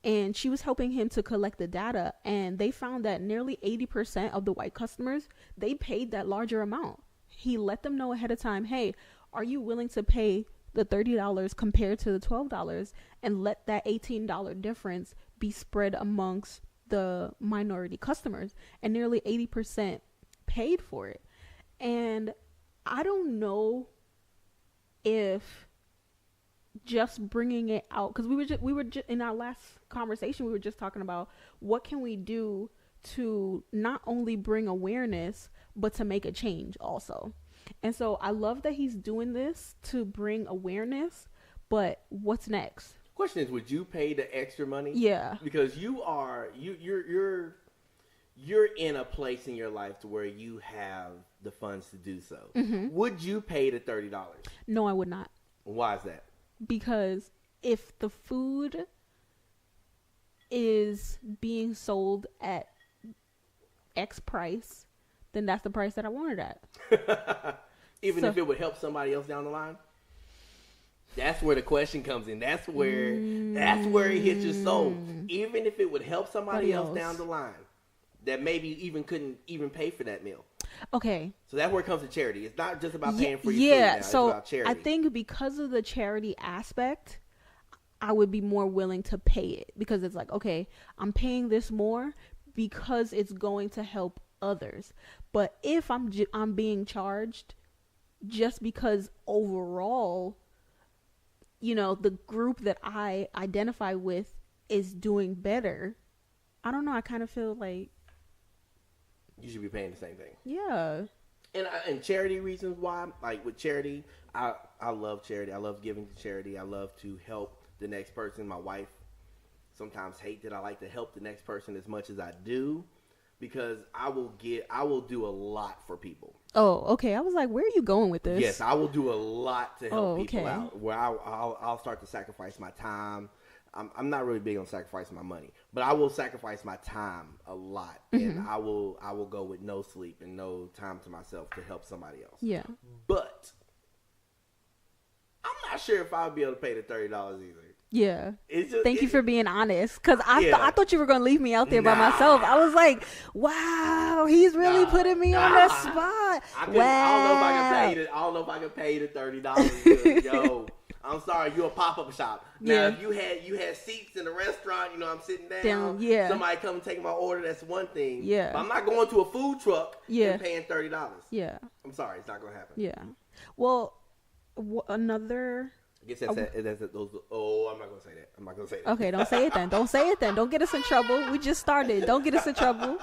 And she was helping him to collect the data, and they found that nearly 80% of the white customers, they paid that larger amount. He let them know ahead of time, hey, are you willing to pay the $30 compared to the $12 and let that $18 difference be spread amongst the minority customers? And nearly 80% paid for it. And I don't know if just bringing it out, because we were just in our last conversation, we were just talking about what can we do to not only bring awareness but to make a change also. And so I love that he's doing this to bring awareness, but what's next? Question is, would you pay the extra money? Yeah, because you're in a place in your life to where you have the funds to do so. Mm-hmm. Would you pay the $30? No, I would not. Why is that? Because if the food is being sold at X price, then that's the price that I want it at. Even if it would help somebody else down the line? That's where the question comes in. That's where it hits your soul. Even if it would help somebody else down the line that maybe even couldn't even pay for that meal. Okay. So that's where it comes to charity. It's not just about paying for your food now. It's about charity. I think because of the charity aspect, I would be more willing to pay it, because it's like, okay, I'm paying this more because it's going to help others. But if I'm being charged just because overall, you know, the group that I identify with is doing better, I don't know. I kind of feel like you should be paying the same thing. Yeah. And charity reasons why, like with charity, I love charity. I love giving to charity. I love to help the next person. My wife sometimes hate that I like to help the next person as much as I do, because I will do a lot for people. Oh, okay. I was like, where are you going with this? Yes, I will do a lot to help people okay. out. Where I'll start to sacrifice my time. I'm not really big on sacrificing my money, but I will sacrifice my time a lot, and I will go with no sleep and no time to myself to help somebody else. Yeah. But I'm not sure if I'll be able to pay the $30 either. Yeah. Just, Thank you for being honest, because I thought you were going to leave me out there by Nah. myself. I was like, wow, he's really putting me on that spot. I don't know if I can pay the $30. Yo, I'm sorry, you're a pop-up shop. Now, Yeah. if you had seats in the restaurant, you know, I'm sitting down. Yeah. Somebody come and take my order, that's one thing. Yeah. But I'm not going to a food truck and paying $30. Yeah. I'm sorry, it's not going to happen. Yeah. Well, another... I guess that's those. Oh, I'm not gonna say that. I'm not gonna say that. Okay, don't say it then. Don't say it then. Don't get us in trouble. We just started. Don't get us in trouble.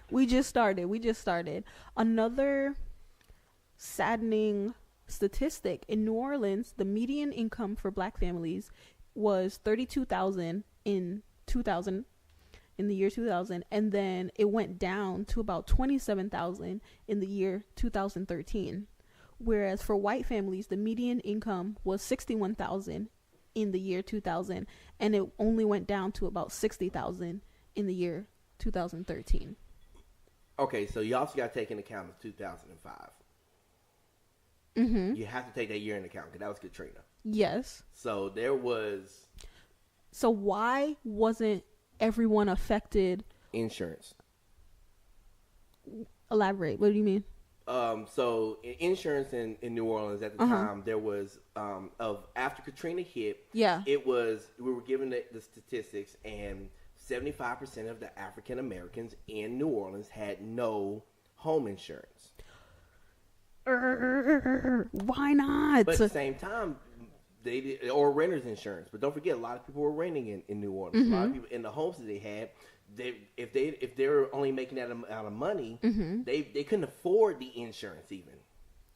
We just started. Another saddening statistic: in New Orleans, the median income for Black families was $32,000 in the year 2000, and then it went down to about $27,000 in the year 2013. Whereas for white families, the median income was $61,000 in the year 2000, and it only went down to about $60,000 in the year 2013. Okay, so you also got to take into account of 2005. Mm-hmm. You have to take that year into account because that was Katrina. Yes. So there was. So why wasn't everyone affected? Insurance. Elaborate. What do you mean? So insurance in New Orleans at the time, there was after Katrina hit, we were given the statistics, and 75% of the African Americans in New Orleans had no home insurance. Why not? But at the same time, they did, or renter's insurance. But don't forget, a lot of people were renting in New Orleans. A lot of people in the homes that they had. If they were only making that amount of money, they couldn't afford the insurance even.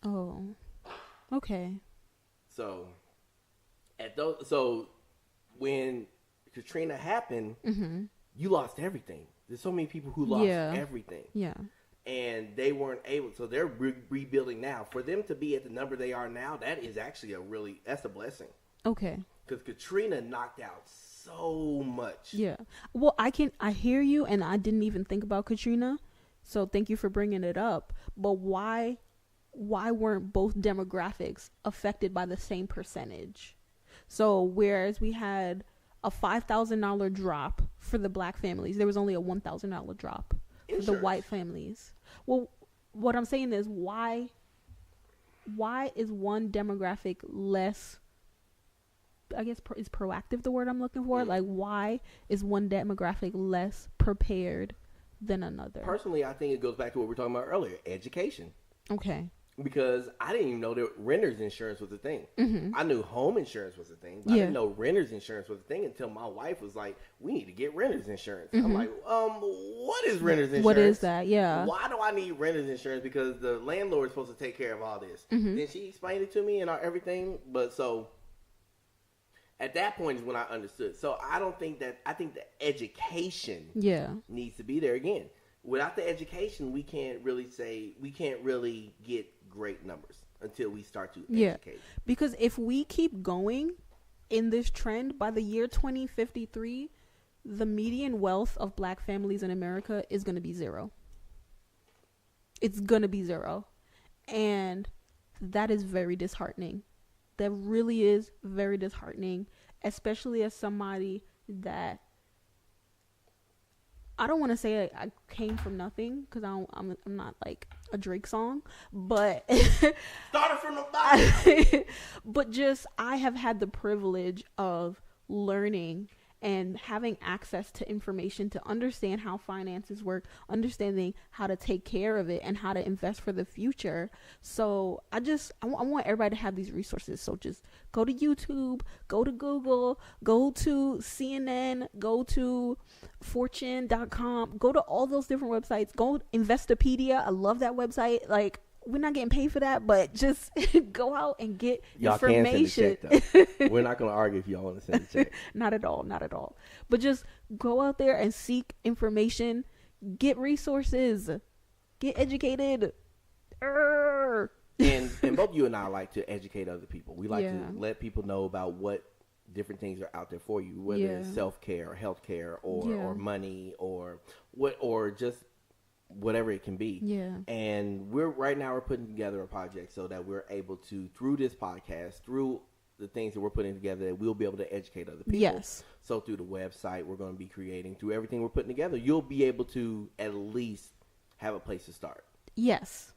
Oh, okay. So when Katrina happened, you lost everything. There's so many people who lost everything. Yeah. And they weren't able. So they're rebuilding now. For them to be at the number they are now, that is actually that's a blessing. Okay. Because Katrina knocked out so much. Yeah. Well, I hear you, and I didn't even think about Katrina, so thank you for bringing it up. But why weren't both demographics affected by the same percentage? So whereas we had a $5,000 drop for the Black families, there was only a $1,000 drop for the white families. Well, what I'm saying is why is one demographic less, I guess, is proactive the word I'm looking for? Like, why is one demographic less prepared than another? Personally, I think it goes back to what we were talking about earlier, education. Okay. Because I didn't even know that renter's insurance was a thing. I knew home insurance was a thing, but I Yeah. didn't know renter's insurance was a thing until my wife was like, we need to get renter's insurance. I'm like, what is renter's insurance? What is that? Yeah. Why do I need renter's insurance? Because the landlord is supposed to take care of all this. Then she explained it to me and everything, but so at that point is when I understood. So I think the education needs to be there again. Without the education, we can't really get great numbers until we start to educate. Because if we keep going in this trend, by the year 2053, the median wealth of Black families in America is going to be zero. It's going to be zero. And that is very disheartening. That really is very disheartening, especially as somebody that, I don't want to say I came from nothing, because I'm not like a Drake song, but started from the bottom. But just, I have had the privilege of learning and having access to information to understand how finances work, understanding how to take care of it and how to invest for the future. So I want everybody to have these resources. So just go to YouTube, go to Google, go to CNN, go to fortune.com, go to all those different websites, go Investopedia. I love that website. Like, we're not getting paid for that, but just go out and get Y'all information. can send a check, though. We're not going to argue if y'all want to send a check. Not at all. Not at all. But just go out there and seek information. Get resources. Get educated. And both you and I like to educate other people. We like Yeah. to let people know about what different things are out there for you, whether Yeah. it's self-care or healthcare or, Yeah. or money or just whatever it can be. Yeah. And we're putting together a project so that we're able to, through this podcast, through the things that we're putting together, that we'll be able to educate other people. Yes. So through the website we're going to be creating, through everything we're putting together, you'll be able to at least have a place to start. Yes.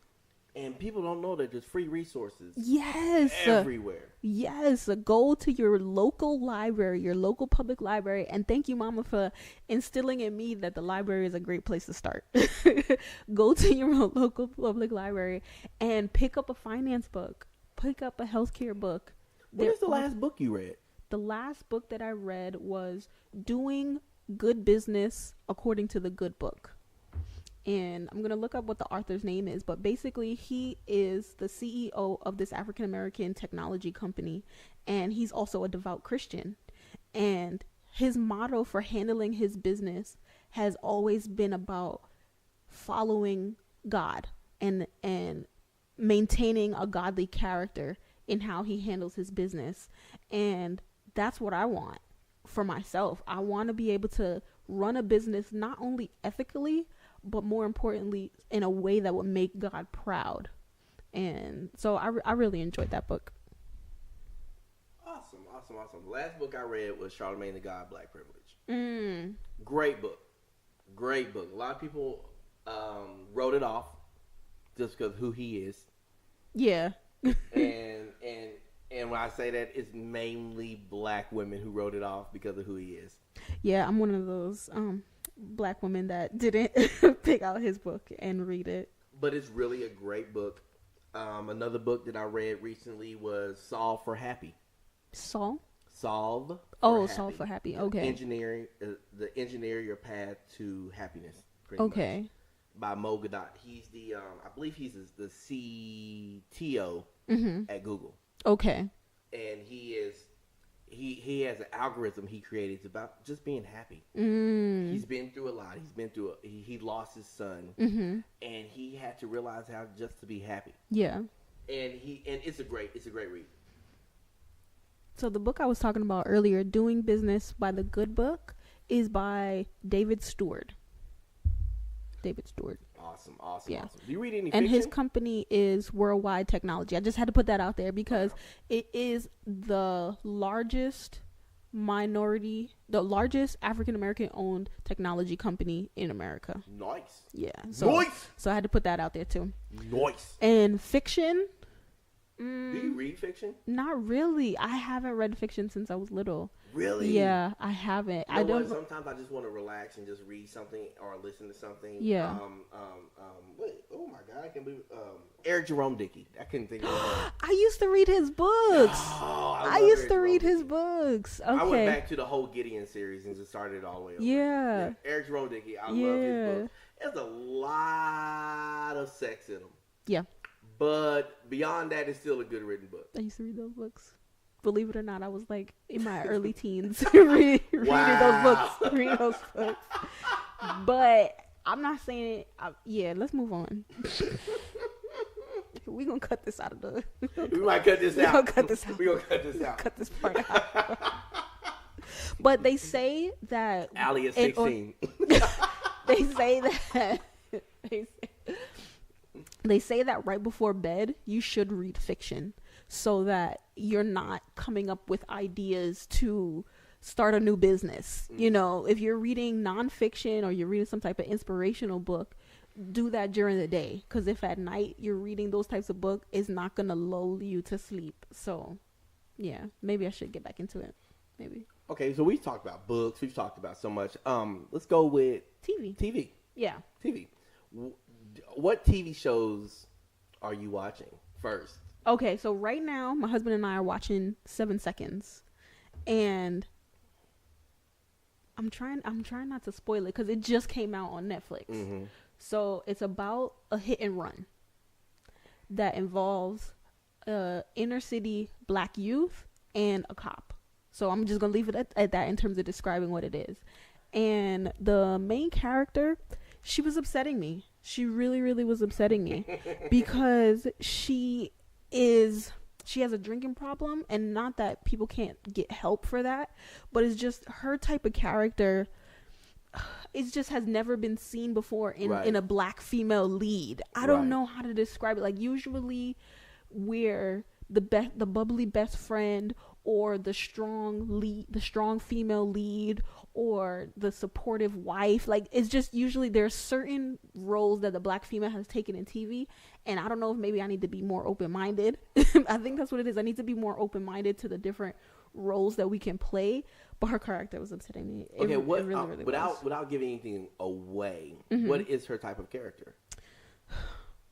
And people don't know that there's free resources Yes. everywhere. Yes. Go to your local library, your local public library. And thank you, Mama, for instilling in me that the library is a great place to start. Go to your local public library and pick up a finance book. Pick up a healthcare book. What is the last book you read? The last book that I read was Doing Good Business According to the Good Book. And I'm going to look up what the author's name is, but basically he is the CEO of this African American technology company, and he's also a devout Christian. And his motto for handling his business has always been about following God and maintaining a godly character in how he handles his business. And that's what I want for myself. I want to be able to run a business not only ethically, but more importantly, in a way that would make God proud. And so I really enjoyed that book. Awesome. The last book I read was Charlemagne the God, Black Privilege. Great book. A lot of people wrote it off just because of who he is. Yeah. And when I say that, it's mainly black women who wrote it off because of who he is. Yeah, I'm one of those black women that didn't pick out his book and read it. But it's really a great book. Another book that I read recently was Solve for Happy. Solve for Happy. Okay. Engineer your path to happiness. Okay. Much, by Mo Gadot. He's the I believe he's the CTO at Google. Okay. And he has an algorithm he created. It's about just being happy. He's been through a lot. He lost his son, and he had to realize how just to be happy. Yeah. And it's a great read. So the book I was talking about earlier, Doing Business by the Good Book, is by David Stewart. Awesome. Yeah. Do you read any and fiction? his company is Worldwide Technology. I just had to put that out there because it is the largest African American owned technology company in America. Nice. Yeah. So I had to put that out there too. Nice. And fiction. Do you read fiction? Not really. I haven't read fiction since I was little. Really? Yeah, I haven't. You know what? Sometimes I just want to relax and just read something or listen to something. Yeah. Oh my God, I can't believe Eric Jerome Dickey. I couldn't think of it. I used to read his books. Oh, I used to read his books. Okay. I went back to the whole Gideon series and just started it all the way over. Yeah. Eric Jerome Dickey. I love his books. There's a lot of sex in them. Yeah. But beyond that, it's still a good written book. I used to read those books. Believe it or not, I was like in my early teens reading those books. But I'm not saying it. Let's move on. We're going to cut this out of the... We might cut this out. We're going to cut this out. We're going to cut this out. Cut this part out. But they say that... Allie is 16. They say that... They say that right before bed, you should read fiction so that you're not coming up with ideas to start a new business. You know, if you're reading nonfiction or you're reading some type of inspirational book, do that during the day. Because if at night you're reading those types of books, it's not going to lull you to sleep. So, yeah, maybe I should get back into it. Maybe. Okay, so we've talked about books. We've talked about so much. Let's go with TV. Yeah. TV. What TV shows are you watching first? Okay, so right now, my husband and I are watching 7 Seconds. And I'm trying not to spoil it because it just came out on Netflix. So it's about a hit and run. that involves inner city black youth and a cop. So I'm just gonna leave it at that in terms of describing what it is. And the main character, she was upsetting me. She really, really was upsetting me because she has a drinking problem, and not that people can't get help for that, but it's just her type of character. It just has never been seen before in a black female lead. I don't know how to describe it. Like, usually we're the bubbly best friend, or the strong female lead, or the supportive wife. Like, it's just usually there's certain roles that the black female has taken in TV, and I don't know if maybe I need to be more open-minded. I think that's what it is. I need to be more open-minded to the different roles that we can play. But her character was upsetting me. Okay, it really without giving anything away, what is her type of character?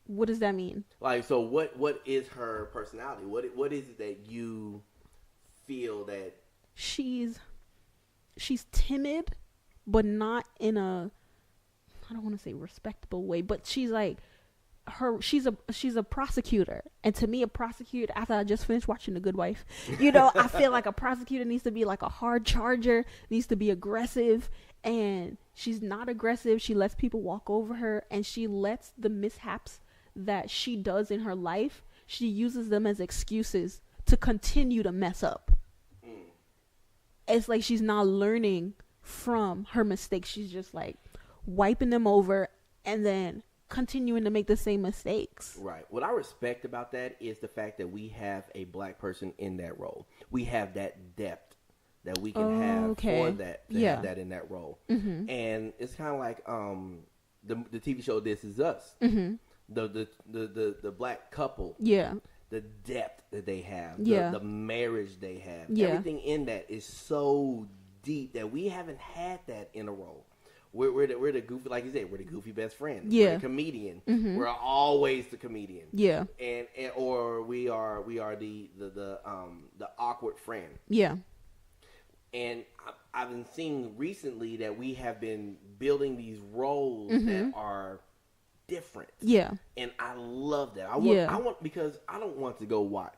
What does that mean? Like, so what is her personality? What is it that you feel that she's timid, but not in a, I don't want to say respectable way, but she's like she's a prosecutor, and to me, a prosecutor, after I just finished watching The Good Wife, I feel like a prosecutor needs to be like a hard charger, needs to be aggressive, and she's not aggressive. She lets people walk over her, and she lets the mishaps that she does in her life, she uses them as excuses to continue to mess up. It's like she's not learning from her mistakes. She's just like wiping them over and then continuing to make the same mistakes. Right. What I respect about that is the fact that we have a black person in that role. We have that depth that we can have for that, have that in that role. Mm-hmm. And it's kind of like the TV show This Is Us. Mm-hmm. The black couple. Yeah. The depth that they have, the marriage they have, everything in that is so deep that we haven't had that in a role. We're the goofy, like you said, we're the goofy best friend. Yeah. We're the comedian. Mm-hmm. We're always the comedian. Yeah. And or we are the awkward friend. Yeah. And I've been seeing recently that we have been building these roles that are different. Yeah. And I love that. I want because I don't want to go watch.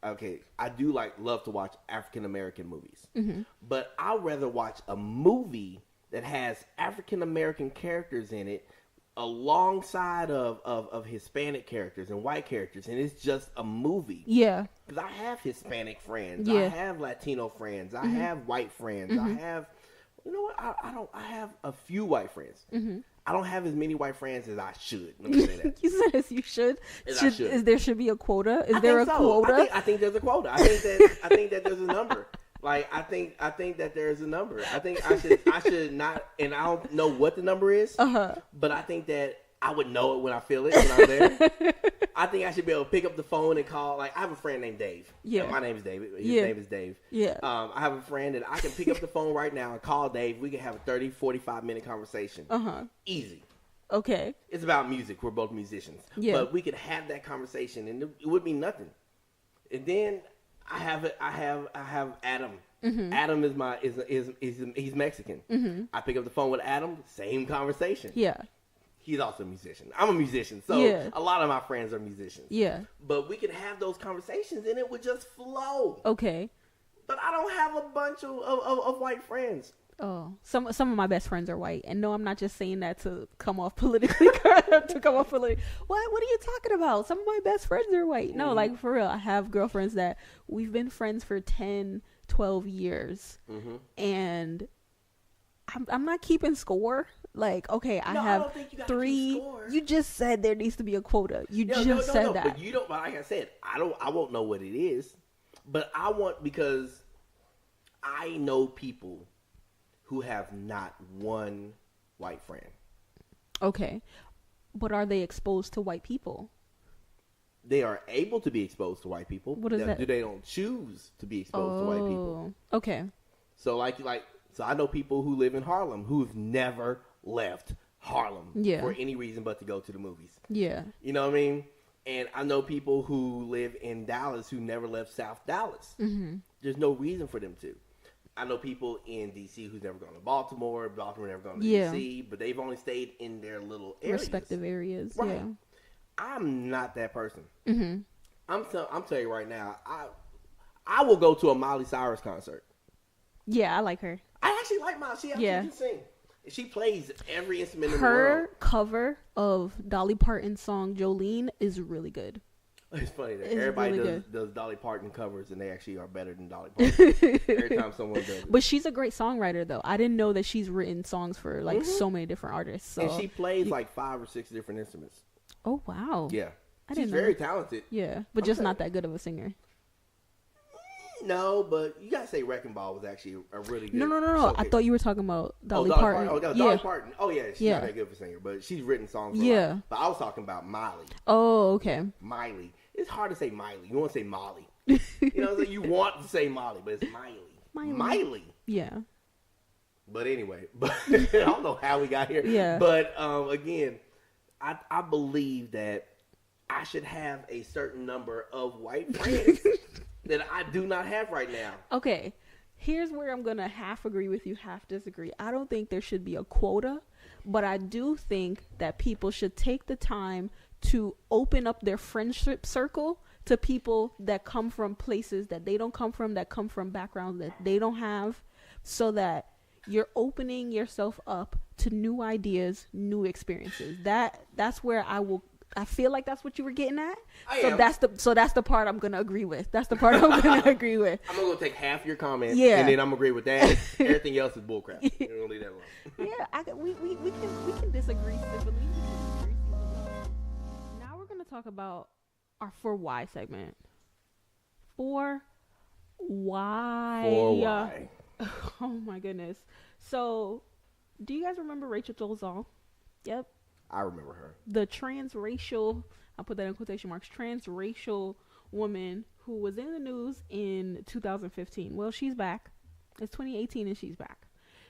Okay, I do love to watch African American movies. Mm-hmm. But I'd rather watch a movie that has African American characters in it alongside of Hispanic characters and white characters, and it's just a movie. Yeah. Because I have Hispanic friends. I have Latino friends. I have white friends. I have, you know what? I have a few white friends. Mm-hmm. I don't have as many white friends as I should. Let me say that. You said as you should. I should. There should be a quota? Is there a quota? I think there's a quota. I think that there's a number. Like I think that there's a number. I think I should not, and I don't know what the number is. But I think that I would know it when I feel it when I'm there. I think I should be able to pick up the phone and call. Like, I have a friend named Dave. Yeah. My name is David. His name is Dave. Yeah. I have a friend that I can pick up the phone right now and call Dave. We can have a 30, 45-minute conversation. Easy. Okay. It's about music. We're both musicians. Yeah. But we could have that conversation and it would be nothing. And then I have Adam. Mm-hmm. Adam is he's Mexican. Mm-hmm. I pick up the phone with Adam, same conversation. Yeah. He's also a musician. I'm a musician, so a lot of my friends are musicians. Yeah. But we can have those conversations and it would just flow. Okay. But I don't have a bunch of white friends. Oh, some of my best friends are white, and no, I'm not just saying that to come off politically correct. What are you talking about? Some of my best friends are white. No, like for real, I have girlfriends that we've been friends for 10, 12 years, and I'm not keeping score. Like, okay, I have three. You just said there needs to be a quota. You just said that. But you don't. But like I said, I won't know what it is. But I want, because I know people who have not one white friend. Okay, but are they exposed to white people? They are able to be exposed to white people. What is that? They don't choose to be exposed to white people. Okay. So so I know people who live in Harlem who've never left Harlem for any reason but to go to the movies. Yeah. You know what I mean? And I know people who live in Dallas who never left South Dallas. Mm-hmm. There's no reason for them to. I know people in D.C. who's never gone to Baltimore never gone to D.C., but they've only stayed in their little areas. Respective areas, right. I'm not that person. Mm-hmm. I'm telling you right now, I will go to a Miley Cyrus concert. Yeah, I like her. I actually like Miley. She actually can sing. She plays every instrument in the world. Her cover of Dolly Parton's song Jolene is really good. It's funny that It's everybody really does Dolly Parton covers, and they actually are better than Dolly Parton. Every time someone does it. But she's a great songwriter, though. I didn't know that she's written songs for like so many different artists. So. And she plays like 5 or 6 different instruments. Oh wow! Yeah, she's she's very talented. Yeah, but just not that good of a singer. No, but you gotta say Wrecking Ball was actually a really good. No. I thought you were talking about Dolly Dolly Parton. Oh, Dolly Parton. Oh yeah, she's not that good of a singer, but she's written songs. Yeah, but I was talking about Miley. Oh, okay. Miley. It's hard to say Miley. You want to say Molly. You know, you want to say Molly, but it's Miley. Miley. Yeah. But anyway, I don't know how we got here. Yeah. But again, I believe that I should have a certain number of white friends that I do not have right now. Okay. Here's where I'm going to half agree with you, half disagree. I don't think there should be a quota, but I do think that people should take the time to open up their friendship circle to people that come from places that they don't come from, that come from backgrounds that they don't have, so that you're opening yourself up to new ideas, new experiences. That's where I feel like that's what you were getting at. That's the part I'm gonna agree with. That's the part I'm gonna agree with. I'm gonna take half your comment, and then I'm gonna agree with that. Everything else is bullcrap. We're gonna leave that alone. Yeah, we can disagree civilly. Now we're gonna talk about our For Why segment. For why? For why? Oh my goodness. So, do you guys remember Rachel Dolezal? Yep. I remember her. The transracial, I'll put that in quotation marks, transracial woman who was in the news in 2015. Well, she's back. It's 2018 and she's back.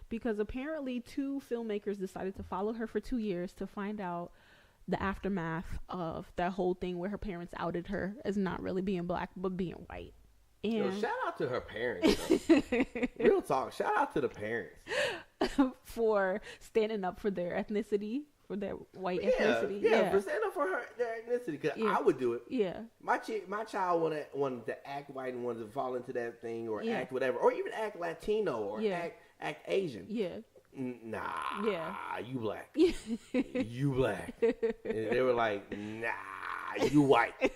Because apparently 2 filmmakers decided to follow her for 2 years to find out the aftermath of that whole thing where her parents outed her as not really being black, but being white. And yo, shout out to her parents. Real talk. Shout out to the parents. For standing up for their ethnicity. For their white ethnicity. Yeah, for standing up for their ethnicity. Because I would do it. Yeah. My child wanted to act white and wanted to fall into that thing or act whatever. Or even act Latino or act Asian. Yeah. Nah. Yeah. You black. You black. And they were like, nah, you white.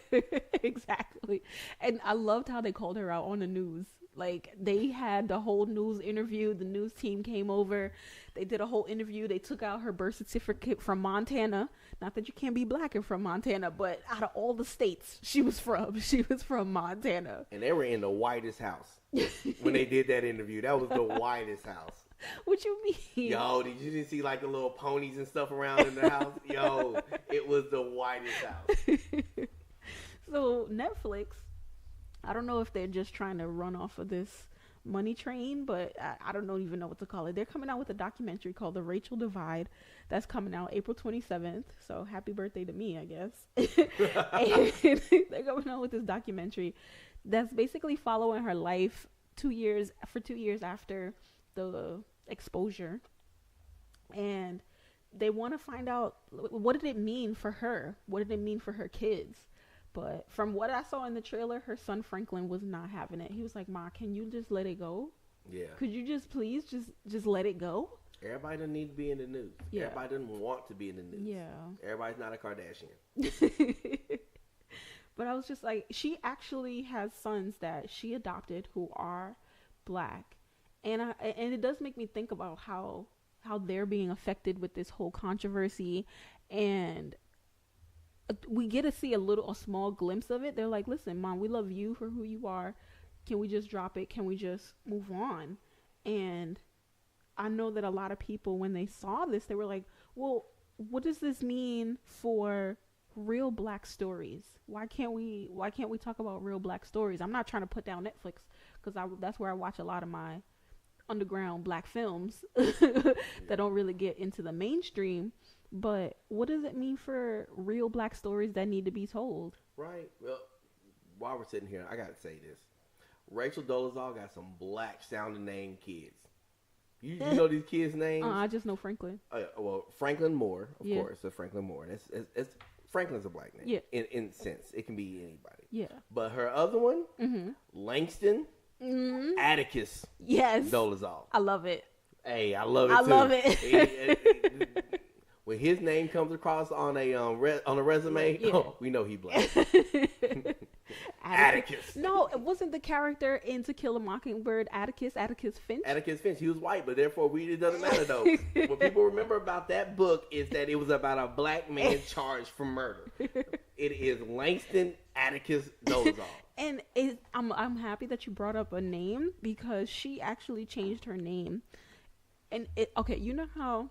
Exactly. And I loved how they called her out on the news. Like, they had the whole news interview. The news team came over. They did a whole interview. They took out her birth certificate from Montana. Not that you can't be black and from Montana, but out of all the states she was from Montana. And they were in the whitest house when they did that interview. That was the whitest house. What you mean? Yo, did you see like the little ponies and stuff around in the house? Yo, it was the whitest house. So Netflix, I don't know if they're just trying to run off of this money train, but I don't even know what to call it. They're coming out with a documentary called The Racial Divide that's coming out April 27th. So happy birthday to me, I guess. And they're coming out with this documentary that's basically following her life 2 years after the exposure. And they want to find out, what did it mean for her? What did it mean for her kids? But from what I saw in the trailer, her son Franklin was not having it. He was like, "Ma, can you just let it go? Yeah. Could you just please just let it go?" Everybody doesn't need to be in the news. Yeah. Everybody doesn't want to be in the news. Yeah. Everybody's not a Kardashian. But I was just like, she actually has sons that she adopted who are black. And it does make me think about how they're being affected with this whole controversy, and we get to see a small glimpse of it. They're like, "Listen, Mom, we love you for who you are. Can we just drop it? Can we just move on?" And I know that a lot of people, when they saw this, they were like, "Well, what does this mean for real black stories? Why can't we talk about real black stories?" I'm not trying to put down Netflix, because that's where I watch a lot of my underground black films that don't really get into the mainstream. But what does it mean for real black stories that need to be told? Right. Well, while we're sitting here, I got to say this. Rachel Dolezal got some black sounding name kids. You know these kids' names? I just know Franklin. Well, Franklin Moore, of course. So Franklin Moore. It's Franklin's a black name. Yeah. In sense, it can be anybody. Yeah. But her other one, Langston Atticus Yes. Dolezal. I love it. Hey, I love it I too. love it. When his name comes across on a resume, we know he black. Atticus. No, it wasn't the character in To Kill a Mockingbird. Atticus Finch. Atticus Finch. He was white, but therefore it doesn't matter though. What people remember about that book is that it was about a black man charged for murder. It is Langston Atticus Dolezal. And I'm happy that you brought up a name because she actually changed her name. And you know how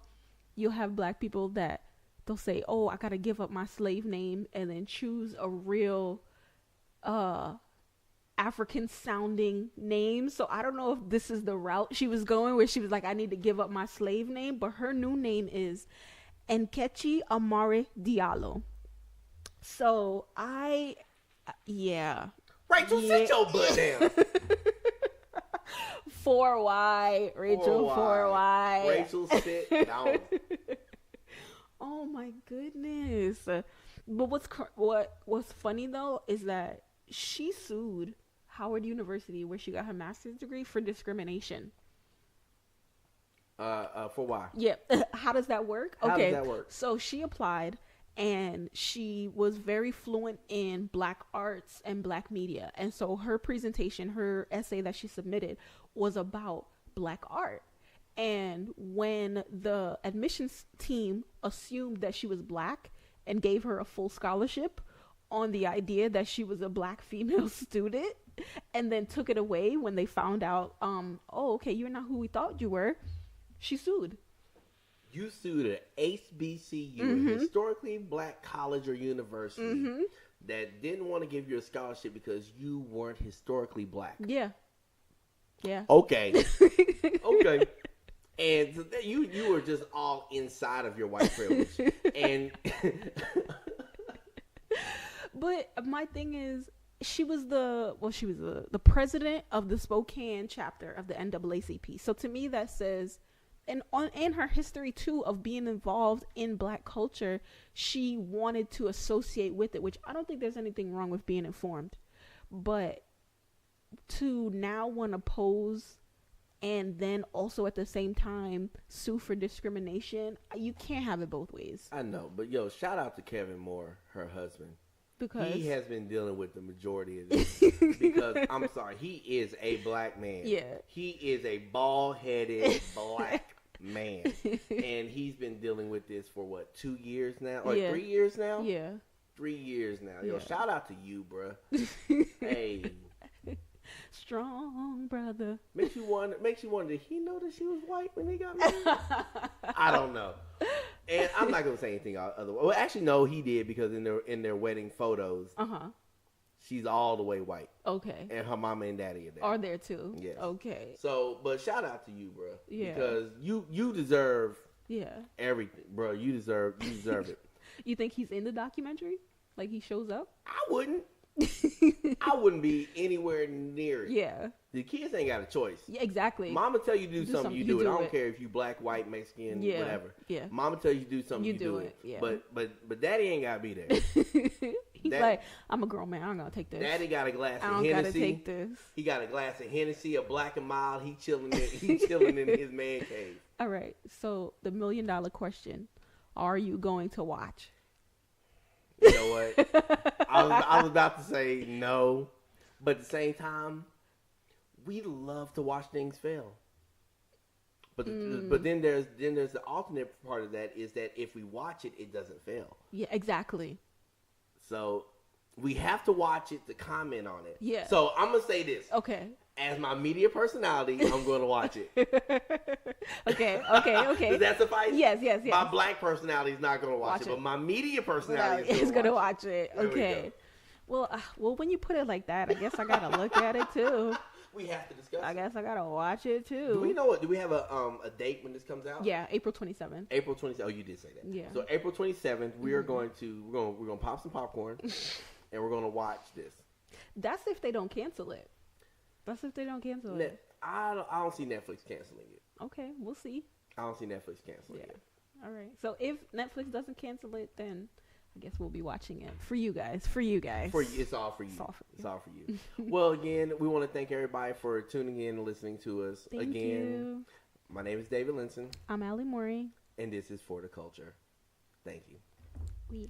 you'll have black people that they'll say, "Oh, I gotta give up my slave name," and then choose a real African sounding name. So I don't know if this is the route she was going, where she was like, I need to give up my slave name, but her new name is Nkechi Amare Diallo. So Rachel, sit your butt down. 4Y, Rachel, 4Y. Rachel, sit down. Oh my goodness. But what's funny though is that she sued Howard University, where she got her master's degree, for discrimination. For why? Yeah. How does that work? How does that work? So she applied, and she was very fluent in black arts and black media. And so her presentation, her essay that she submitted, was about black art. And when the admissions team assumed that she was black and gave her a full scholarship on the idea that she was a black female student, and then took it away when they found out, okay, you're not who we thought you were, she sued. You sued an HBCU, a historically black college or university, that didn't want to give you a scholarship because you weren't historically black. Yeah. Yeah. Okay. Okay. And so you were just all inside of your white privilege. And but my thing is, she was the president of the Spokane chapter of the NAACP. So to me that says, and her history too of being involved in black culture, she wanted to associate with it, which I don't think there's anything wrong with being informed. But to now want to pose and then also at the same time sue for discrimination, you can't have it both ways. I know, but shout out to Kevin Moore, her husband. Because he has been dealing with the majority of this. Because I'm sorry, he is a black man. Yeah. He is a bald-headed black man. And he's been dealing with this for 2 years now? Or 3 years now? Yeah. 3 years now. Yeah. Shout out to you, bruh. Hey. Strong brother. Makes you wonder, did he know that she was white when they got married? I don't know. And I'm not gonna say anything otherwise. Well, actually, no, he did, because in their wedding photos, she's all the way white. Okay. And her mama and daddy are there. Are there too? Yes. Okay. So, but shout out to you, bro. Yeah. Because you deserve. Yeah. Everything, bro. You deserve it. You think he's in the documentary? Like he shows up? I wouldn't. I wouldn't be anywhere near it. Yeah. The kids ain't got a choice. Yeah, exactly. Mama tell you to do something, you do it. I don't care if you black, white, Mexican, whatever. Yeah. Mama tell you to do something, you do it. Yeah. But daddy ain't gotta be there. He's like, I'm a grown man. I'm gonna take this. Daddy got a glass of Hennessy. I don't gotta Hennessy. take this. He got a glass of Hennessy, a Black and Mild. He chilling in his man cave. All right. So the $1 million question: are you going to watch? You know what? I was about to say no, but at the same time, we love to watch things fail. But then there's the alternate part of that, is that if we watch it, it doesn't fail. Yeah, exactly. So we have to watch it to comment on it. Yeah. So I'm gonna say this. Okay. As my media personality, I'm going to watch it. Okay. Does that suffice? Yes. My black personality is not going to watch it, but my media personality is going to watch it. Okay. Well, when you put it like that, I guess I got to look at it too. We have to discuss. I guess I got to watch it too. Do we know what? Do we have a date when this comes out? Yeah, April 27th. April 27th. Oh, you did say that. Yeah. So April 27th, we are going to pop some popcorn, and we're going to watch this. That's if they don't cancel it. I don't see Netflix canceling it. Okay, we'll see. I don't see Netflix canceling it. All right. So if Netflix doesn't cancel it, then I guess we'll be watching it for you guys. For you guys. For you, it's all for you. It's all for you. It's all for you. Well, again, we want to thank everybody for tuning in and listening to us. Thank you. My name is David Linson. I'm Allie Maury. And this is For the Culture. Thank you. We